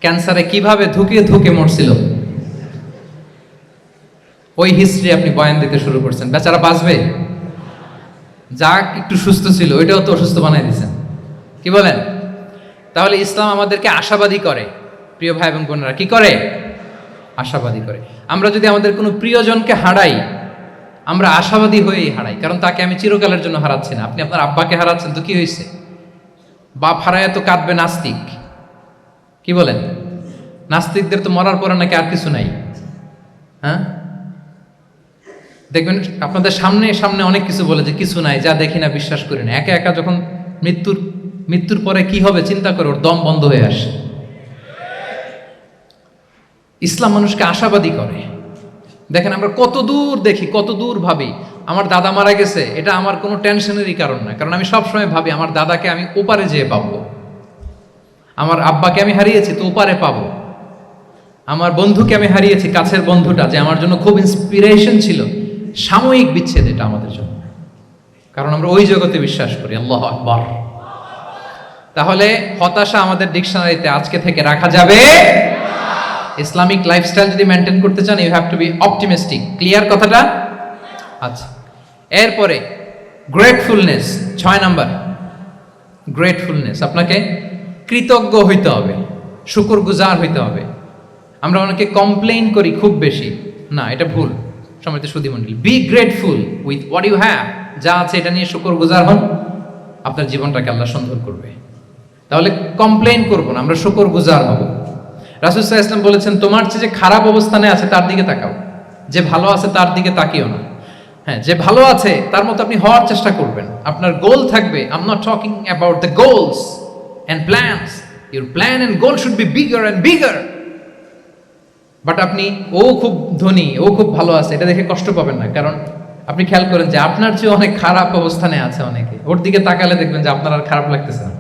ক্যান্সারে কিভাবে ধুকে ধুকে মরছিল, ওই হিস্ট্রি আপনি বয়ান দিতে শুরু করছেন। বেচারা বাঁচবে? যা একটু সুস্থ ছিল ওইটাও তো অসুস্থ বানাই দিয়েছেন। কি বলেন? তাহলে ইসলাম আমাদেরকে আশাবাদী করে। প্রিয় ভাই এবং বোনেরা, কি করে? আশাবাদী করে। আমরা যদি আমাদের কোনো প্রিয়জনকে হারাই, আমরা আশাবাদী হয়েই হারাই, কারণ তাকে আমি চিরকালের জন্য হারাচ্ছি না। আপনি আপনার আব্বাকে হারাচ্ছেন তো কি হয়েছে? বাপ হারায় তো কাঁদবে নাস্তিক। কি বলেন? নাস্তিকদের তো মরার পরে নাকি আর কিছু নাই। হ্যাঁ, দেখবেন আপনাদের সামনে সামনে অনেক কিছু বলে যে কিছু নাই, যা দেখি না, বিশ্বাস করি না। একা একা যখন মৃত্যুর পরে কি হবে চিন্তা করে ওর দম বন্ধ হয়ে আসে। ইসলাম মানুষকে আশাবাদী করে। দেখেন আমরা কত দূর দেখি, কত দূর ভাবি। আমার দাদা মারা গেছে, এটা আমার কোনো টেনশনেরই কারণ না, কারণ আমি সবসময় ভাবি আমার দাদাকে আমি ওপারে যেয়ে পাবো। আমার আব্বাকে আমি হারিয়েছি তো ওপারে পাবো, আমার বন্ধুকে আমি হারিয়েছি, কাছের বন্ধুটা যে আমার জন্য খুব ইন্সপিরেশন ছিল, সাময়িক বিচ্ছেদ এটা আমাদের জন্য, কারণ আমরা ওই জগতে বিশ্বাস করি। আল্লাহু আকবার। তাহলে হতাশা আমাদের ডিকশনারিতে আজকে থেকে রাখা যাবে। ইসলামিক লাইফস্টাইল যদি মেনটেন করতে চান, you have to be optimistic. Clear কথাটা? আচ্ছা, এরপরে গ্রেটফুলনেস, 6 নাম্বার গ্রেটফুলনেস। আপনাকে কৃতজ্ঞ হইতে হবে, শুকরগুজার হইতে হবে। আমরা অনেকে কমপ্লেইন করি খুব বেশি, না এটা ভুল। সম্মানিত সুধীমণ্ডলী, be grateful with what you have. যা আছে এটা নিয়ে শুকরগুজার হন, আপনার জীবনটাকে আল্লাহ সুন্দর করবে। তাহলে কমপ্লেইন করবো না, আমরা শুকরগুজার হব। রাসূল সাল্লাল্লাহু আলাইহি ওয়াসাল্লাম বলেছেন, তোমার চেয়ে যে খারাপ অবস্থানে আছে তার দিকে তাকাও, যে ভালো আছে তার দিকে তাকিও না। হ্যাঁ, যে ভালো আছে তার মতো আপনি হওয়ার চেষ্টা করবেন। আপনার গোল থাকবে, I am not talking about the goals and plans, your plan and goal should be bigger and bigger. But আপনি ও খুব ধনী, ও খুব ভালো আছে এটা দেখে কষ্ট পাবেন না, কারণ আপনি খেয়াল করেন যে আপনার চেয়ে অনেক খারাপ অবস্থানে আছে অনেকে, ওর দিকে তাকালে দেখবেন যে আপনার আর খারাপ লাগতেছে না।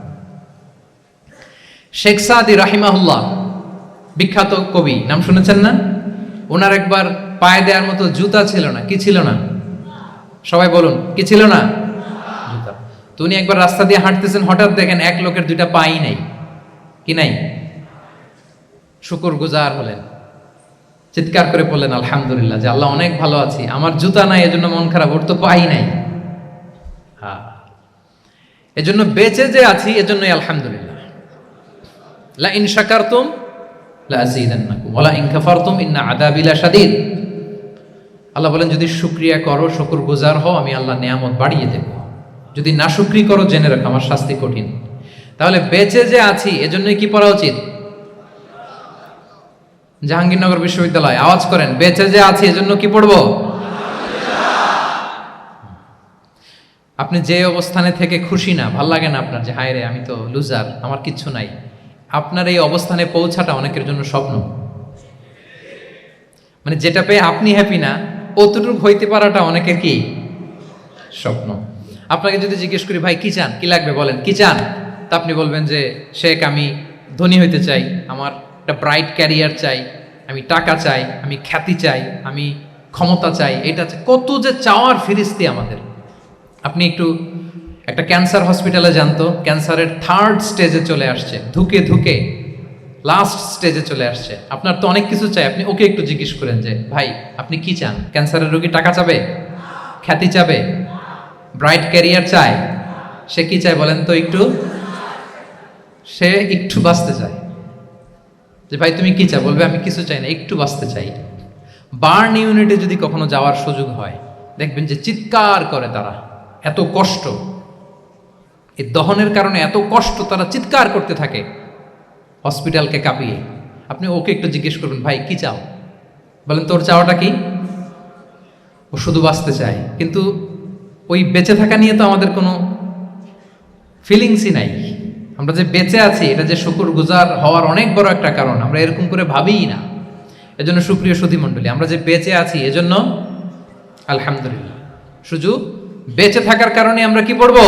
শেখ সাদি রাহিমাহুল্লাহ, বিখ্যাত কবি, নাম শুনেছেন না? ওনার একবার পায়ে দেওয়ার মতো জুতা ছিল না। কি ছিল না? সবাই বলুন, কি ছিল না? জুতা। তো উনি একবার রাস্তা দিয়ে হাঁটতেছেন, হঠাৎ দেখেন এক লোকের 2টা পাই নাই। কি নাই? শুকরগুজার হলেন, চিৎকার করে বললেন আলহামদুলিল্লাহ, যে আল্লাহ অনেক ভালো আছি, আমার জুতা নাই এজন্য মন খারাপ, ওর তো পাই নাই। হ্যাঁ, এজন্য বেঁচে যে আছি এজন্যই আলহামদুলিল্লাহ। লা ইন শাকারতুম লা আযীদান্নাকুম ওয়া লা ইন কাফারতুম ইন্না আযাবি লাশাদীদ। আল্লাহ বলেন, যদি শুকরিয়া করো, শুকরগুজার হও, আমি আল্লাহ নিয়ামত বাড়িয়ে দেব। যদি নাশুকরি করো, জেনে রাখো আমার শাস্তি কঠিন। তাহলে বেঁচে যে আছি এজন্যই কি পড়া উচিত? জাহাঙ্গীরনগর বিশ্ববিদ্যালয় আওয়াজ করেন, বেঁচে যে আছি এজন্য কি পড়বো? আপনি যে অবস্থানে থেকে খুশি না, ভাল লাগে না আপনার, যে হায় রে আমি তো লুজার, আমার কিচ্ছু নাই, আপনার এই অবস্থানে পৌঁছাটা অনেকের জন্য স্বপ্ন। মানে যেটা পেয়ে আপনি হ্যাপি না, অতটুকু হইতে পারাটা অনেকের কি স্বপ্ন। আপনাকে যদি জিজ্ঞেস করি, ভাই কি চান, কি লাগবে বলেন, কি চান? তা আপনি বলবেন যে শেখ আমি ধনী হইতে চাই, আমার একটা ব্রাইট ক্যারিয়ার চাই, আমি টাকা চাই, আমি খ্যাতি চাই, আমি ক্ষমতা চাই, এটা কত যে চাওয়ার ফিরিস্তি আমাদের। আপনি একটু একটা ক্যান্সার হসপিটালে জানতো, ক্যান্সারের 3rd স্টেজে চলে আসছে, ধুকে ধুকে লাস্ট স্টেজে চলে আসছে। আপনার তো অনেক কিছু চাই, আপনি ওকে একটু জিজ্ঞেস করেন যে ভাই আপনি কি চান? ক্যান্সারের রোগী টাকা চাবে, খ্যাতি চাবে, ব্রাইট ক্যারিয়ার চায়, সে কি চায় বলেন তো একটু? সে একটু বাঁচতে চায়। যে ভাই তুমি কি চাও? বলবে আমি কিছু চাই না, একটু বাঁচতে চাই। বার্ন ইউনিটে যদি কখনো যাওয়ার সুযোগ হয়, দেখবেন যে চিৎকার করে তারা, এত কষ্ট, এই দহনের কারণে এত কষ্ট, তারা চিৎকার করতে থাকে হসপিটালকে কাঁপিয়ে। আপনি ওকে একটু জিজ্ঞেস করবেন, ভাই কি চাও? বলেন তোর চাওয়াটা কি? ও শুধু বাঁচতে চায়, কিন্তু ওই বেঁচে থাকা নিয়ে তো আমাদের কোনো ফিলিংসই নাই। আমরা যে বেঁচে আছি এটা যে শুকরগুজার হওয়ার অনেক বড় একটা কারণ, আমরা এরকম করে ভাবিই না। এজন্য সুপ্রিয় সুধীমণ্ডলী, আমরা যে বেঁচে আছি এজন্য আলহামদুলিল্লাহ। শুধু বেঁচে থাকার কারণে আমরা কি পড়বো?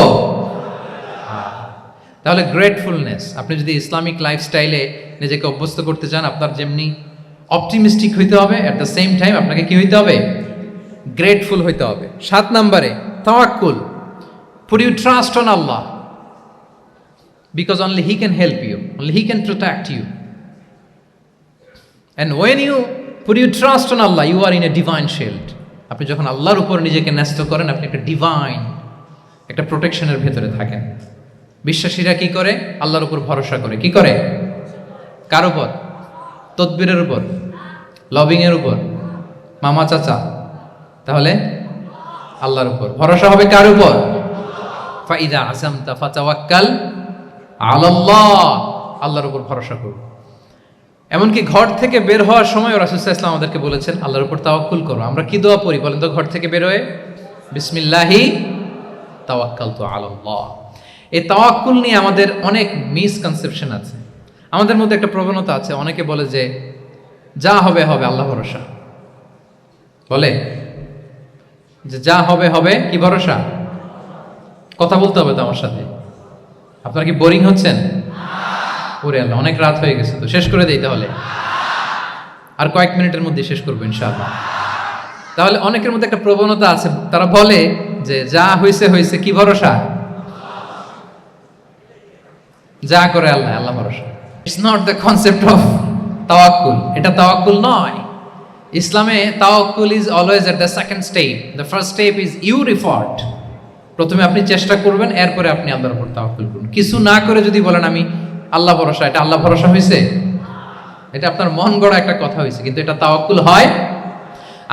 তাহলে গ্রেটফুলনেস, আপনি যদি ইসলামিক লাইফস্টাইলে নিজেকে অভ্যস্ত করতে চান, আপনার যেমনি অপটিমিস্টিক হইতে হবে, অ্যাট দ্য সেম টাইম আপনাকে কি হইতে হবে? গ্রেটফুল হইতে হবে। 7 নম্বরে তাওয়াক্কুল। Put your trust on Allah, because only He can help you, only He can protect you. And when you put your trust on Allah, you are in a divine shield. আপনি যখন আল্লাহর উপর নিজেকে ন্যস্ত করেন, আপনি একটা ডিভাইন, একটা প্রোটেকশনের ভেতরে থাকেন। বিশ্বাসীরা কি করে? আল্লাহর উপর ভরসা করে। কি করে? কার উপর? তদবিরের উপর, লবিং এর উপর, মামা চাচা? তাহলে আল্লাহর উপর ভরসা হবে। কার উপর? ফাইদা আযামতা ফাতাওয়াক্কাল আলাল্লাহ, আল্লাহর উপর ভরসা করো। এমনকি ঘর থেকে বের হওয়ার সময় রাসূল সাল্লাল্লাহু আলাইহি ওয়াসাল্লাম আমাদেরকে বলেছেন আল্লাহর উপর তাওয়াক্কুল করো। আমরা কি দোয়া পড়ি বলেন তো ঘর থেকে বের হয়ে? বিসমিল্লাহি তাওয়াক্কালতু আলাল্লাহ। এই তাওয়াক্কুল নিয়ে আমাদের অনেক মিসকনসেপশন আছে। আমাদের মধ্যে একটা প্রবণতা আছে, অনেকে বলে যে যা হবে হবে, আল্লাহ ভরসা। বলে যে যা হবে হবে, কি ভরসা? কথা বলতে হবে তো আমার সাথে। আপনারা কি বোরিং হচ্ছেন? ওরে আল্লাহ, অনেক রাত হয়ে গেছে, তো শেষ করে দেই তাহলে। আর কয়েক মিনিটের মধ্যে শেষ করবো ইনশাআল্লাহ। তাহলে অনেকের মধ্যে একটা প্রবণতা আছে, তারা বলে যে যা হয়েছে হয়েছে, কি ভরসা? যা করে আল্লাহ, আল্লাহ ভরসা। It's not the concept of তাওয়াক্কুল, এটা তাওয়াক্কুল নয়। ইসলামে তাওয়াক্কুল is always at the second step. The first step is your effort. প্রথমে আপনি চেষ্টা করবেন, এরপরে আপনি আল্লাহর উপর তাওয়াক্কুল করুন। কিছু না করে যদি বলেন আমি আল্লাহ ভরসা, এটা আল্লাহ ভরসা হয়েছে? এটা আপনার মন গড়া একটা কথা হয়েছে, কিন্তু এটা তাওয়াক্কুল হয়?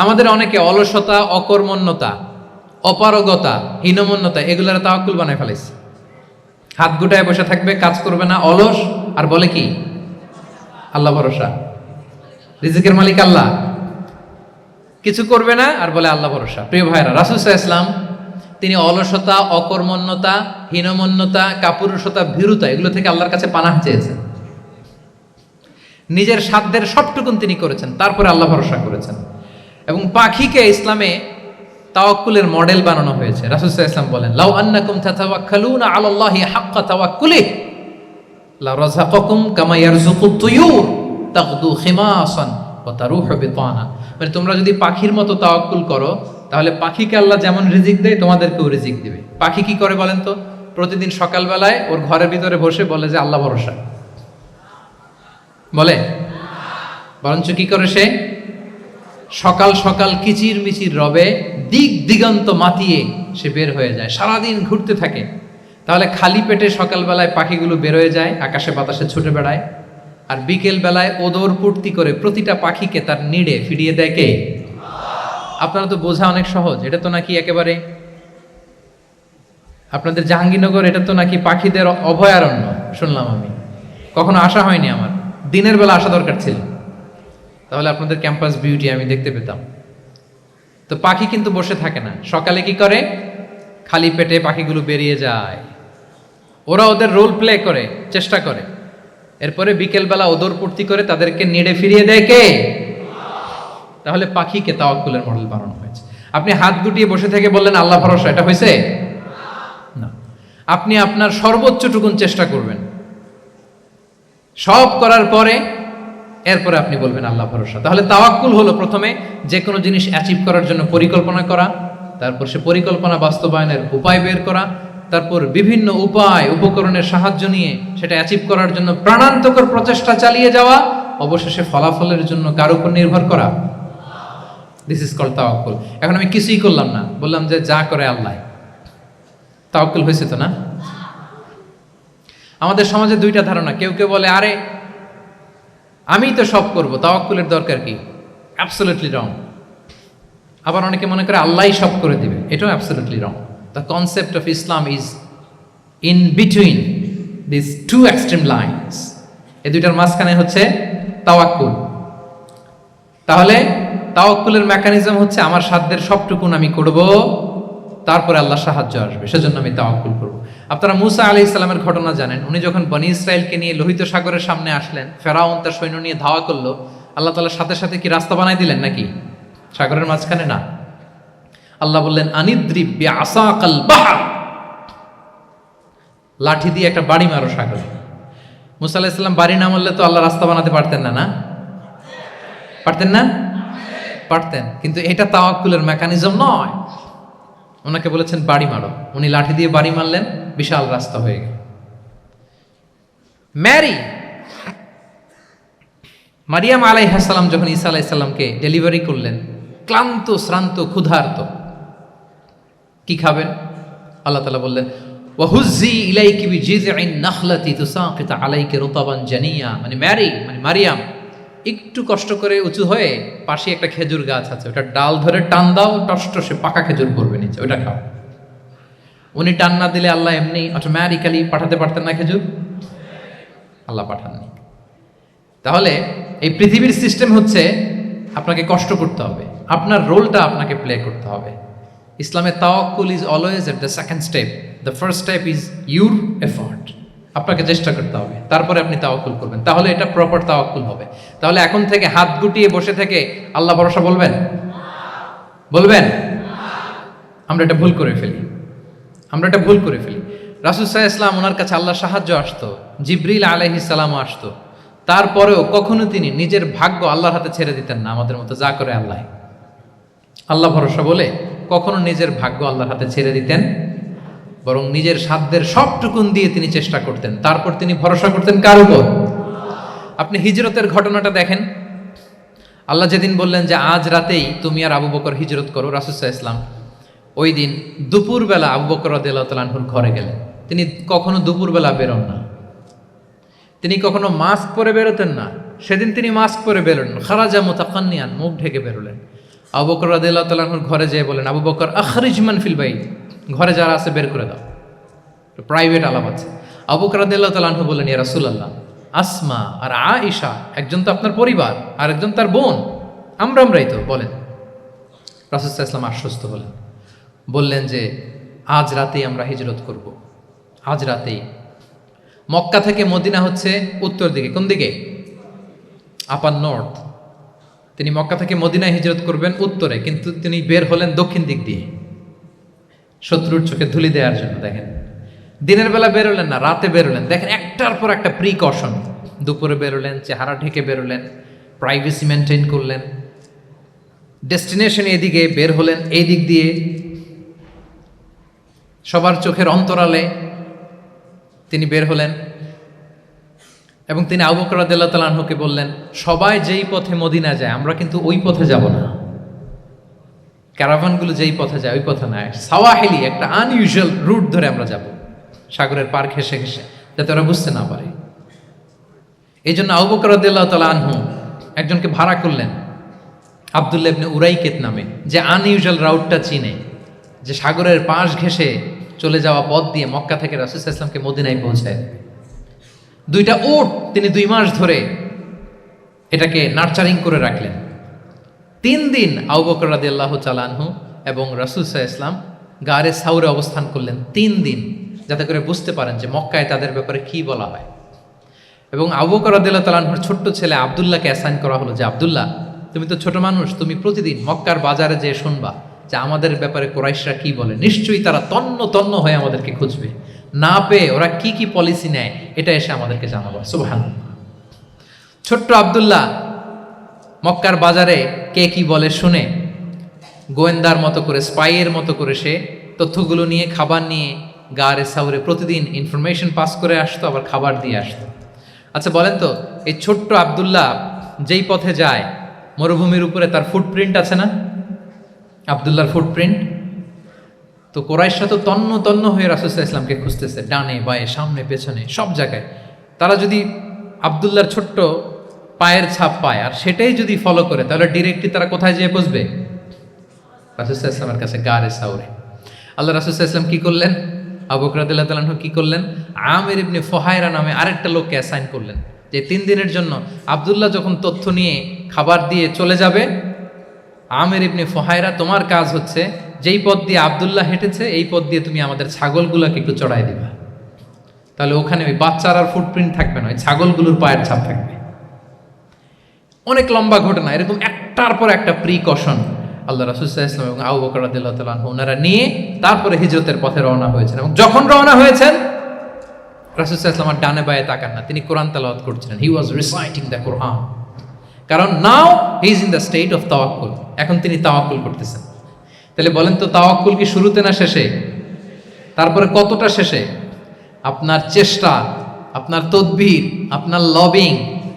আমাদের অনেকে অলসতা, অকর্মণ্যতা, অপারগতা, হীনমন্যতা এগুলোর তাওয়াক্কুল বানায় ফেলেছে। হাত গুটায় বসে থাকবে, কাজ করবে না, অলস, আর বলে কি আল্লাহ ভরসা। রিজিকের মালিক আল্লাহ, কিছু করবে না আর বলে আল্লাহ ভরসা। প্রিয় ভাইরা, রাসূল সাল্লাল্লাহু আলাইহি ওয়াসাল্লাম তিনি অলসতা, অকর্মণ্যতা, হীনমন্যতা, কাপুরুষতা, ভীরুতা এগুলো থেকে আল্লাহর কাছে পানাহ চেয়েছেন। নিজের সাধ্যের সবটুকুন তিনি করেছেন, তারপরে আল্লাহ ভরসা করেছেন। এবং পাখিকে ইসলামে তাওয়াক্কুলের মডেল বানানো হয়েছে। রাসূল সাল্লাল্লাহু আলাইহি ওয়াসাল্লাম বলেন, লাউ আন্নাকুম তাতাওয়াক্কালুনা আলাল্লাহি হাক্কা তাওয়াক্কুলিহি লা রাযাকাকুম কামা ইয়ারযুকুত তুয়ুর তাগদু খিমাসান ওয়া তারুহু বিতানা। মানে তোমরা যদি পাখির মতো তাওয়াক্কুল করো, তাহলে পাখিকে আল্লাহ যেমন রিজিক দেয় তোমাদেরকেও রিজিক দিবে। পাখি কি করে বলেন তো? প্রতিদিন সকালবেলায় ওর ঘরের ভিতরে বসে বলে যে আল্লাহ ভরসা, বলে? বরঞ্চ কি করে সে? সকাল সকাল কিচির মিচির রবে দিক দিগন্ত মাতিয়ে সে বের হয়ে যায়, সারাদিন ঘুরতে থাকে। তাহলে খালি পেটে সকালবেলায় পাখিগুলো বের হয়ে যায়, আকাশে বাতাসে ছুটে বেড়ায়, আর বিকেল বেলায় ওদর পূর্তি করে প্রতিটা পাখিকে তার নিড়ে ফিরিয়ে দেয় কে? আপনারা তো বোঝা অনেক সহজ। এটা তো নাকি একেবারে আপনাদের জাহাঙ্গীরনগর, এটা তো নাকি পাখিদের অভয়ারণ্য শুনলাম আমি, কখনো আসা হয়নি আমার, দিনের বেলা আসা দরকার ছিল, তাহলে আপনাদের ক্যাম্পাস বিউটি আমি দেখতে পেতাম। তো পাখি কিন্তু বসে থাকে না, সকালে কি করে? খালি পেটে পাখিগুলো বেরিয়ে যায়, ওরা ওদের রোল প্লে করে, চেষ্টা করে, এরপরে বিকেলবেলা ওদর পূর্তি করে তাদেরকে নেড়ে ফিরিয়ে দেয় কে? তাহলে পাখিকে তাওয়াক্কুলের মডেল বানানো হয়েছে। আপনি হাত গুটিয়ে বসে থেকে বললেন আল্লাহ ভরসা, এটা হয়েছে না। আপনি আপনার সর্বোচ্চটুকুন চেষ্টা করবেন, সব করার পরে এরপরে আপনি বলবেন আল্লাহ ভরসা। তাহলে তাওয়াক্কুল হলো প্রথমে যে কোনো জিনিস অ্যাচিভ করার জন্য পরিকল্পনা করা, তারপর সে পরিকল্পনা বাস্তবায়নের উপায় বের করা, তারপর বিভিন্ন উপায় উপকরণের সাহায্য নিয়ে সেটা অ্যাচিভ করার জন্য প্রাণান্তকর প্রচেষ্টা চালিয়ে যাওয়া, অবশেষে ফলাফলের জন্য কার উপর নির্ভর করা। দিস ইজ কল্ড তাওয়াক্কুল। এখন আমি কিছুই করলাম না, বললাম যে যা করে আল্লাহ, তাওয়াক্কুল হয়েছে তো না? আমাদের সমাজে দুইটা ধারণা। কেউ কেউ বলে আরে আমি তো সব করব, তাওয়াক্কুলের দরকার কি? Absolutely wrong. আবার অনেকে মনে করে আল্লাহই সব করে দিবে, এটাও absolutely wrong. The concept of Islam is in between this two extreme lines. এই দুইটার মাঝখানে হচ্ছে তাওয়াক্কুল। তাহলে তাওয়াক্কুলের মেকানিজম হচ্ছে আমার সাধ্যের সবটুকুন আমি করব, তারপরে আল্লাহ সাহায্য আসবে, সেজন্য আমি তাওয়াক্কুল করব। আপনারা মুসা আলাইহিস সালামের ঘটনা জানেন। উনি যখন বনি ইসরাইলকে নিয়ে লোহিত সাগরের সামনে আসলেন, ফেরাউন তার সৈন্য নিয়ে ধাওয়া করলো, আল্লাহ তাআলার সাথে সাথে কি রাস্তা বানাই দিলেন নাকি? সাগরের মাঝখানে না। আল্লাহ বললেন আনিদ্রিব বিআসাকাল বাহর, লাঠি দিয়ে একটা বাড়ি মারো সাগরে। মুসা আলাইহিস সালাম বাড়ি না মারলে তো আল্লাহ রাস্তা বানাতে পারতেন না, না পারতেন না? পারতেন, কিন্তু এটা তাওয়াক্কুলের মেকানিজম নয়। ওনাকে বলেছেন বাড়ি মারো, উনি লাঠি দিয়ে বাড়ি মারলেন, বিশাল রাস্তা হয়ে গেল। মারিয়াম আলাইহিস সালাম যখন ঈসা আলাইহিস সালামকে ডেলিভারি করলেন, ক্লান্ত শ্রান্ত ক্ষুধার্ত, কি খাবেন? আল্লাহ তাআলা বললেন ওয়াহুজ্জি ইলাইকি বিজিযইন নাখলাতি তুসাকিত আলাইকি রুতাবান জানিয়া। মানে মারিয়াম একটু কষ্ট করে উঁচু হয়ে পাশে একটা খেজুর গাছ আছে, ওটা ডাল ধরে টান দাও, টসটসে পাকা খেজুর পড়বে নিচে, ওটা খাও। উনি টান না দিলে আল্লাহ এমনি অটোমেটিক্যালি পাঠাতে পারতেন না খেজুর? আল্লাহ পাঠাননি। তাহলে এই পৃথিবীর সিস্টেম হচ্ছে আপনাকে কষ্ট করতে হবে, আপনার রোলটা আপনাকে প্লে করতে হবে। ইসলামে তাওয়াক্কুল is always at the second step. The first step is your effort. আপনাকে চেষ্টা করতে হবে, তারপরে আপনি তাওয়াক্কুল করবেন, তাহলে এটা প্রপার তাওয়াক্কুল হবে। তাহলে এখন থেকে হাত গুটিয়ে বসে থেকে আল্লাহ ভরসা বলবেন? আমরা এটা ভুল করে ফেলি। রাসূল সাল্লাল্লাহু আলাইহি ওয়াসাল্লাম, ওনার কাছে আল্লাহর সাহায্য আসতো, জিবরিল আলাইহিস সালামও আসতো, তারপরেও কখনো তিনি নিজের ভাগ্য আল্লাহর হাতে ছেড়ে দিতেন না। আমাদের মতো যা করে আল্লাহ, আল্লাহ ভরসা বলে কখনো নিজের ভাগ্য আল্লাহর হাতে ছেড়ে দিতেন, বরং নিজের সাধ্যের সবটুকুন দিয়ে তিনি চেষ্টা করতেন। তারপর তিনি ভরসা করতেন কার উপর? আপনি হিজরতের ঘটনাটা দেখেন। আল্লাহ যেদিন বললেন যে আজ রাতেই তুমি আর আবু বকর হিজরত করো, রাসূল সাল্লাল্লাহু আলাইহি ওয়াসাল্লাম ওই দিন দুপুরবেলা আবু বকর রাদিয়াল্লাহু তাআলা আনহুর ঘরে গেলেন। তিনি কখনো দুপুরবেলা বেরোন না, তিনি কখনো মাস্ক পরে বেরোতেন না। সেদিন তিনি মাস্ক পরে বেরোলেন, খারাজা মুতাকান্নিয়ান, মুখ ঢেকে বেরোলেন। আবু বকর রাদিয়াল্লাহু তাআলা আনহুর ঘরে যেয়ে বলেন, আবু বকর আখরিজ মান ফিল বাইত, ঘরে যারা আছে বের করে দাও, প্রাইভেট আলাপ আছে। আবু বকর রাদিয়াল্লাহু তাআলা আনহু বললেন, ইয়া রাসূলুল্লাহ, আসমা আর আয়েশা একজন তো আপনার পরিবার আর একজন তার বোন, আমরাই তো, বলেন। রাসূল সাল্লাল্লাহু আলাইহি ওয়াসাল্লাম আশ্বস্ত হলেন, বললেন যে আজ রাতেই আমরা হিজরত করব। আজ রাতেই। মক্কা থেকে মদিনা হচ্ছে উত্তর দিকে, কোন দিকে? আপার নর্থ। তিনি মক্কা থেকে মদিনায় হিজরত করবেন উত্তরে, কিন্তু তিনি বের হলেন দক্ষিণ দিক দিয়ে, শত্রুর চোখে ধুলি দেওয়ার জন্য। দেখেন, দিনের বেলা বেরোলেন না, রাতে বেরোলেন। দেখেন, একটার পর একটা প্রিকশন। দুপুরে বেরোলেন, চেহারা ঢেকে বেরোলেন, প্রাইভেসি মেনটেন করলেন। ডেস্টিনেশন এদিকে, বের হলেন এই দিক দিয়ে, সবার চোখের অন্তরালে তিনি বের হলেন। এবং তিনি আবু বকর রাদিয়াল্লাহু তাআলা আনহুকে বললেন, সবাই যেই পথে মদিনা যায় আমরা কিন্তু ওই পথে যাব না, ক্যারাভানগুলো যেই পথে যায় ওই পথে না, সাওয়াহিলি একটা আনইউজুয়াল রুট ধরে আমরা যাব, সাগরের পার ঘেঁষে ঘেঁষে, যাতে ওরা বুঝতে না পারে। এই জন্য আবু বকর রাদিয়াল্লাহু তাআলা আনহু একজনকে ভাড়া করলেন, আব্দুল্লাহ ইবনে উরাইকেত নামে, যে আনইউজুয়াল রাউটটা চিনে, যে সাগরের পাশ ঘেঁষে চলে যাওয়া পথ দিয়ে মক্কা থেকে রাসূল সাল্লাল্লাহু আলাইহি ওয়াসাল্লামকে মদিনায় পৌঁছায়। দুইটা উট তিনি 2 মাস ধরে এটাকে নার্চারিং করে রাখলেন। 3 দিন আবু বকর রাদিয়াল্লাহু তাআলা আনহু এবং রাসূল সাল্লাল্লাহু আলাইহি ওয়াসাল্লাম গারে সাউরে অবস্থান করলেন 3 দিন, যাতে করে বুঝতে পারেন যে মক্কায় তাদের ব্যাপারে কি বলা হয়। এবং আবু বকর রাদিয়াল্লাহু তাআলা আনহুর ছোট্ট ছেলে আব্দুল্লাহকে অ্যাসাইন করা হলো যে, আব্দুল্লাহ, তুমি তো ছোট মানুষ, তুমি প্রতিদিন মক্কার বাজারে যেয়ে শুনবা যে আমাদের ব্যাপারে কুরাইশরা কি বলে। নিশ্চয়ই তারা তন্ন তন্ন হয়ে আমাদেরকে খুঁজবে, না পেয়ে ওরা কি কি পলিসি নেয় এটা এসে আমাদেরকে জানাবো। সুবহানাল্লাহ। ছোট্ট আব্দুল্লাহ মক্কার বাজারে কে কি বলে শুনে গোয়েন্দার মতো করে, স্পাইয়ের মতো করে সে তথ্যগুলো নিয়ে, খাবার নিয়ে গারে সাউরে প্রতিদিন ইনফরমেশন পাস করে আসতো, আবার খাবার দিয়ে আসতো। আচ্ছা বলেন তো, এই ছোট্ট আব্দুল্লাহ যেই পথে যায় মরুভূমির উপরে তার ফুটপ্রিন্ট আছে না? আব্দুল্লাহর ফুটপ্রিন্ট। তো কোরাইশরা তো তন্ন তন্ন হয়ে রাসূল সাল্লাল্লাহু আলাইহি ওয়াসাল্লামকে খুঁজতেছে, ডানে বাঁয়ে সামনে পেছনে সব জায়গায়। তারা যদি আব্দুল্লাহর ছোট্ট পায়ের ছাপ পায় আর সেটাই যদি ফলো করে, তাহলে ডিরেক্টলি তারা কোথায় যেয়ে পৌঁছবে? রাসূল সাল্লাল্লাহু আলাইহি ওয়াসাল্লামের কাছে, গারে সাউরে। আল্লাহ রাসূল সাল্লাল্লাহু আলাইহি ওয়াসাল্লাম কি করলেন? আবু বকর রাদিয়াল্লাহু তাআলা আনহু কি করলেন? আমির ইবনে ফুহায়রা নামে আরেকটা লোককে অ্যাসাইন করলেন, যে 3 দিনের জন্য আব্দুল্লাহ যখন তথ্য নিয়ে খাবার দিয়ে চলে যাবে, আমির ইবনে ফুহায়রা, তোমার কাজ হচ্ছে যেই পথ দিয়ে আব্দুল্লাহ হেঁটেছে এই পথ দিয়ে তুমি আমাদের ছাগলগুলোকে একটু চড়াই দিবা। তাহলে ওখানে ওই বাচ্চার আর ফুটপ্রিন্ট থাকবে না, ওই ছাগলগুলোর পায়ের ছাপ থাকবে। অনেক লম্বা ঘটনা, এরকম একটার পর একটা প্রিকশন আল্লাহ রাসূল সাল্লাল্লাহু আলাইহি ওয়াসাল্লাম এবং আবু বকর রাদিয়াল্লাহু তাআলা আনহু ওনারা নিয়ে তারপরে হিজরতের পথে রওনা হয়েছেন। এবং যখন রওনা হয়েছেন রাসূল সাল্লাল্লাহু আলাইহি ওয়াসাল্লাম ডানে বাঁয়ে তাকান না, তিনি কোরআন তেলাওয়াত করছিলেন। হি ওয়াজ রিসাইটিং দ্য কোরআন, কারণ now he is in the state of tawakkul, এখন তিনি তাওয়াক্কুল করতেছেন। তাহলে বলেন তো, তাওয়াক্কুল কি শুরুতে না শেষে? তারপরে কতটা শেষে? আপনার চেষ্টা, আপনার তদবির, আপনার লবিং,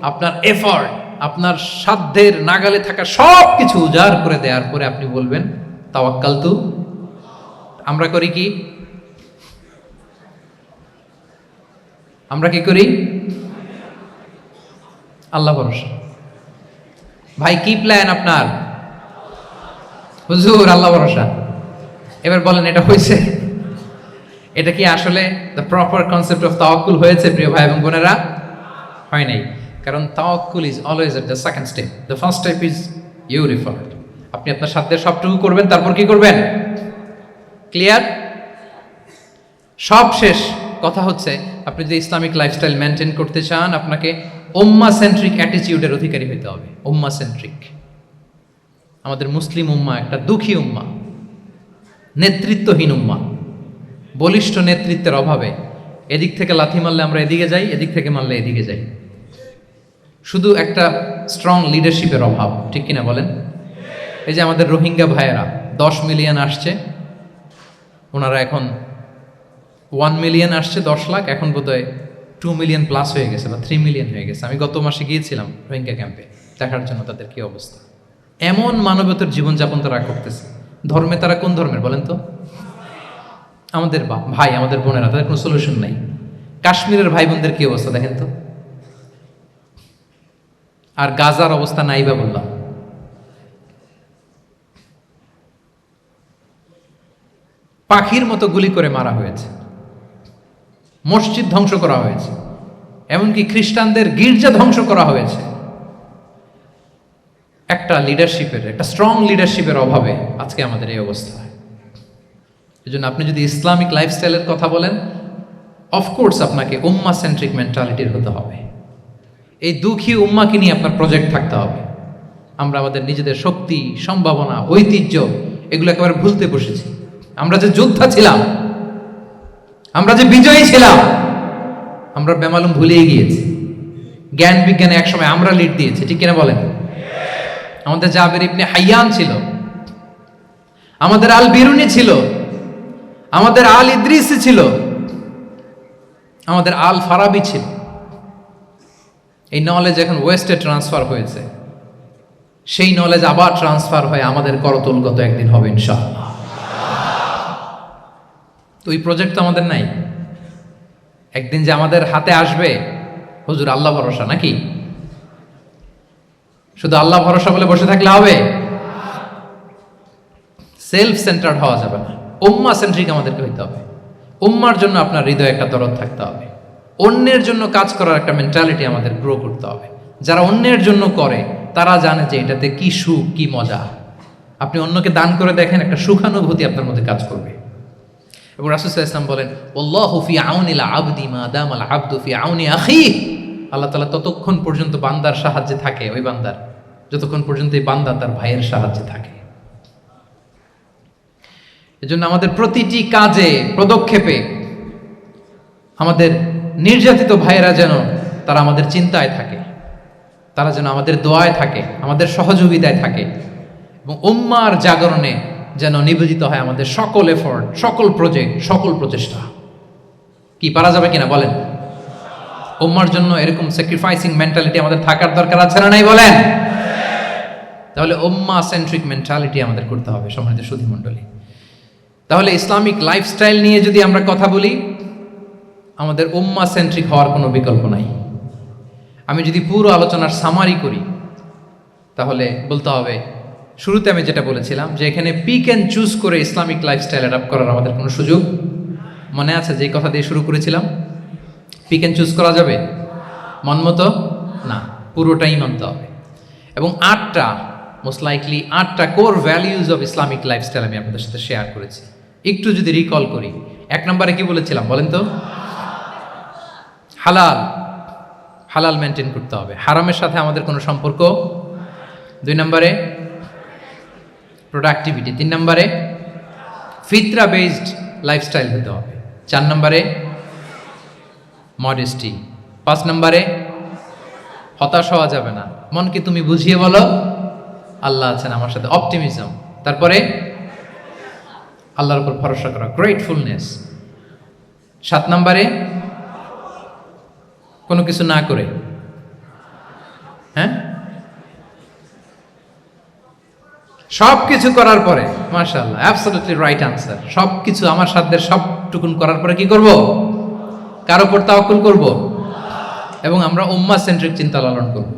আপনার এফর্ট, আপনার সাধ্যের নাগালে থাকা সব কিছু উজাড় করে দেওয়ার পরে আপনি বলবেন তাওয়াক্কালতু। আমরা করি কি? আমরা কি করি? আল্লাহ ভরসা। ভাই কি প্ল্যান আপনার? হুজুর আল্লাহ ভরসা। এবার বলেন, এটা হয়েছে? এটা কি আসলে দ্য প্রপার কনসেপ্ট অফ তাওয়াক্কুল হয়েছে প্রিয় ভাই এবং বোনেরা? হয় নাই। কারণ তাওয়াক্কুল is always at the second step, the first step is you referred. আপনি আপনার সাধ্যের সবটুকু করবেন, তারপর কি করবেন? ক্লিয়ার? সব শেষ। কথা হচ্ছে, আপনি যদি ইসলামিক লাইফস্টাইল মেনটেন করতে চান, আপনাকে উম্মাহ সেন্ট্রিক অ্যাটিটিউডের অধিকারী হতে হবে। উম্মাহ সেন্ট্রিক। আমাদের মুসলিম উম্মাহ একটা দুঃখী উম্মাহ, নেতৃত্বহীন উম্মাহ। বলিষ্ঠ নেতৃত্বের অভাবে এদিক থেকে লাথি মারলে আমরা এদিকে যাই, এদিক থেকে মারলে এদিকে যাই। শুধু একটা স্ট্রং লিডারশিপের অভাব, ঠিক কিনা বলেন? এই যে আমাদের রোহিঙ্গা ভাইয়েরা 10 মিলিয়ন আসছে, ওনারা এখন 1 মিলিয়ন আসছে, 10 লাখ, এখন বোধহয় 2 মিলিয়ন প্লাস হয়ে গেছে বা 3 মিলিয়ন হয়ে গেছে। আমি গত মাসে গিয়েছিলাম রোহিঙ্গা ক্যাম্পে দেখার জন্য তাদের কি অবস্থা। এমন মানবতার জীবনযাপন তারা করতেছে। ধর্মে তারা কোন ধর্মের বলেন তো? আমাদের ভাই, আমাদের বোনেরা, তাদের কোনো সলিউশন নাই। কাশ্মীরের ভাই বোনদের কি অবস্থা দেখেন তো। আর গাজার অবস্থা নাই বা বললাম। পাখির মতো গুলি করে মারা হয়েছে, মসজিদ ধ্বংস করা হয়েছে, এমনকি খ্রিস্টানদের গির্জা ধ্বংস করা হয়েছে। একটা লিডারশিপের, একটা স্ট্রং লিডারশিপের অভাবে আজকে আমাদের এই অবস্থা। এই জন্য আপনি যদি ইসলামিক লাইফস্টাইলের কথা বলেন, অফকোর্স আপনাকে উম্মা সেন্ট্রিক মেন্টালিটির হতে হবে। এই দুঃখী উম্মাকে নিয়ে আপনার প্রজেক্ট থাকতে হবে। আমরা আমাদের নিজেদের শক্তি, সম্ভাবনা, ঐতিহ্য এগুলো একেবারে ভুলতে বসেছি। আমরা যে যোদ্ধা ছিলাম, আমরা যে বিজয়ী ছিলাম, আমরা বেমালুম ভুলেই গিয়েছি। জ্ঞান বিজ্ঞানে একসময় আমরা লিড দিয়েছি, ঠিক কিনা বলেন? আমাদের জাবের ইবনে হাইয়ান ছিল, আমাদের আল বিরুনি ছিল, আমাদের আল ইদ্রিসি ছিল, আমাদের আল ফারাবি ছিল। এই নলেজ এখন ওয়েস্টে ট্রান্সফার হয়েছে, সেই নলেজ আবার ট্রান্সফার হয়ে আমাদের করতলগত একদিন হবে ইনশাআল্লাহ। তো ওই প্রজেক্ট তো আমাদের নাই। একদিন যে আমাদের হাতে আসবে, হুজুর আল্লাহ ভরসা নাকি? শুধু আল্লাহ ভরসা বলে বসে থাকলে হবে? সেলফ সেন্টার্ড হওয়া যাবে না, উম্মা সেন্ট্রিক আমাদেরকে হইতে হবে। উম্মার জন্য আপনার হৃদয়ে একটা দরদ থাকতে হবে। অন্যের জন্য কাজ করার একটা মেন্টালিটি আমাদের গ্রো করতে হবে। যারা অন্যের জন্য করে তারা জানে যে এটাতে কি সুখ, কি মজা। আপনি অন্যকে দান করে দেখেন, একটা সুখানুভূতি আপনার মধ্যে কাজ করবে। এবং রাসূল সাল্লাল্লাহু আলাইহি ওয়াসাল্লাম বলেন, আল্লাহু ফি আউনিল আবদি মা দামাল আবদু ফি আউনি আখিহি। আল্লাহ তাআলা ততক্ষণ পর্যন্ত বান্দার সাহায্যে থাকে, ওই বান্দার, যতক্ষণ পর্যন্ত এই বান্দা তার ভাইয়ের সাহায্যে থাকে। এজন্য আমাদের প্রতিটি কাজে, পদক্ষেপে আমাদের নির্যাতিত ভাইয়েরা যেন তারা আমাদের চিন্তায় থাকে, তারা যেন আমাদের দোয়ায় থাকে, আমাদের সহযোগিতায় থাকে, এবং উম্মার জাগরণে যেন নিবেদিত হয় আমাদের সকল এফোর্ট, সকল প্রজেক্ট, সকল প্রচেষ্টা। কি পারা যাবে কিনা বলেন? উম্মার জন্য এরকম স্যাক্রিফাইসিং মেন্টালিটি আমাদের থাকার দরকার আছে না নাই বলেন? তাহলে উম্মা সেন্ট্রিক মেন্টালিটি আমাদের করতে হবে সম্মানিত সুধী মণ্ডলী। তাহলে ইসলামিক লাইফস্টাইল নিয়ে যদি আমরা কথা বলি, আমাদের উম্মা সেন্ট্রিক হওয়ার কোনো বিকল্প নাই। আমি যদি পুরো আলোচনার সামারি করি, তাহলে বলতে হবে, শুরুতে আমি যেটা বলেছিলাম যে এখানে পিক অ্যান্ড চুজ করে ইসলামিক লাইফস্টাইল অ্যাডাপ্ট করার আমাদের কোনো সুযোগ মনে আছে? যে কথা দিয়ে শুরু করেছিলাম, পিক অ্যান্ড চুজ করা যাবে? মন মতো না, পুরোটাই মানতে হবে। এবং 8টা, মোস্ট লাইকলি 8টা core values of Islamic lifestyle আমি আপনাদের সাথে শেয়ার করেছি। একটু যদি রিকল করি, 1 নম্বরে কি বলেছিলাম বলেন তো? হালাল, হালাল মেনটেন করতে হবে, হারামের সাথে আমাদের কোনো সম্পর্ক। 2 নম্বরে প্রোডাক্টিভিটি। 3 নম্বরে ফিতরা বেসড লাইফস্টাইল হতে হবে। 4 নম্বরে মডেস্টি। 5 নম্বরে হতাশ হওয়া যাবে না, মনকে তুমি বুঝিয়ে বলো আল্লাহ আছেন আমার সাথে, অপটিমিজম। তারপরে আল্লাহর উপর ভরসা করা, গ্রেটফুলনেস। 7 নম্বরে কোনো কিছু না করে, হ্যাঁ, সব কিছু করার পরে, মাশাআল্লাহ, অ্যাবসলিউটলি রাইট আনসার। সব কিছু আমার সাধ্যের সবটুকুন করার পরে কি করব? কার উপর তাওয়াক্কুল করব, এবং আমরা উম্মা সেন্ট্রিক চিন্তা লালন করব,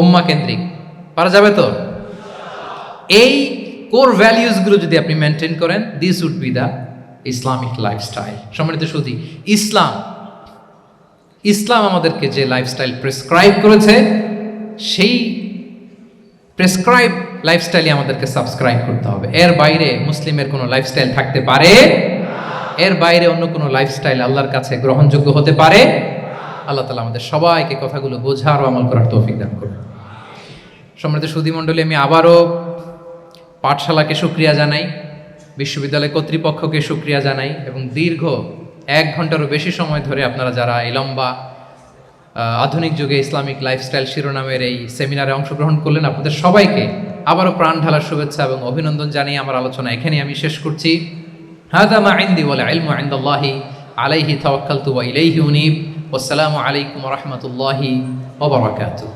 উম্মা কেন্দ্রিক। পারা যাবে তো? এই কোর ভ্যালিউজগুলো যদি আপনি মেনটেন করেন, this would be the Islamic lifestyle. সম্মানিত সুধী, ইসলাম আমাদেরকে যে লাইফস্টাইল প্রেসক্রাইব করেছে, সেই প্রেসক্রাইব লাইফস্টাইলে আমাদেরকে সাবস্ক্রাইব করতে হবে। এর বাইরে মুসলিমের কোনো লাইফস্টাইল থাকতে পারে? এর বাইরে অন্য কোনো লাইফস্টাইল আল্লাহর কাছে গ্রহণযোগ্য হতে পারে? আল্লাহ তাআলা আমাদের সবাইকে কথাগুলো বোঝার ও আমল করার তৌফিক দান করুন। সম্মানিত সুধী মণ্ডলী, আমি আবারও পাঠশালাকে শুকরিয়া জানাই, বিশ্ববিদ্যালয় কর্তৃপক্ষকে শুকরিয়া জানাই, এবং দীর্ঘ 1 ঘন্টারও বেশি সময় ধরে আপনারা যারা এই লম্বা আধুনিক যুগে ইসলামিক লাইফস্টাইল শিরোনামের এই সেমিনারে অংশগ্রহণ করলেন, আপনাদের সবাইকে আবারও প্রাণ ঢালার শুভেচ্ছা এবং অভিনন্দন জানিয়ে আমার আলোচনা এখানেই আমি শেষ করছি। হাদা মা ইনদি ওয়াল ইলমু ইনদাল্লাহি আলাইহি তাওয়াক্কালতু ওয়া ইলাইহি উনীব। ওয়াসসালামু আলাইকুম ওয়া রাহমাতুল্লাহি ওয়া বারাকাতুহু।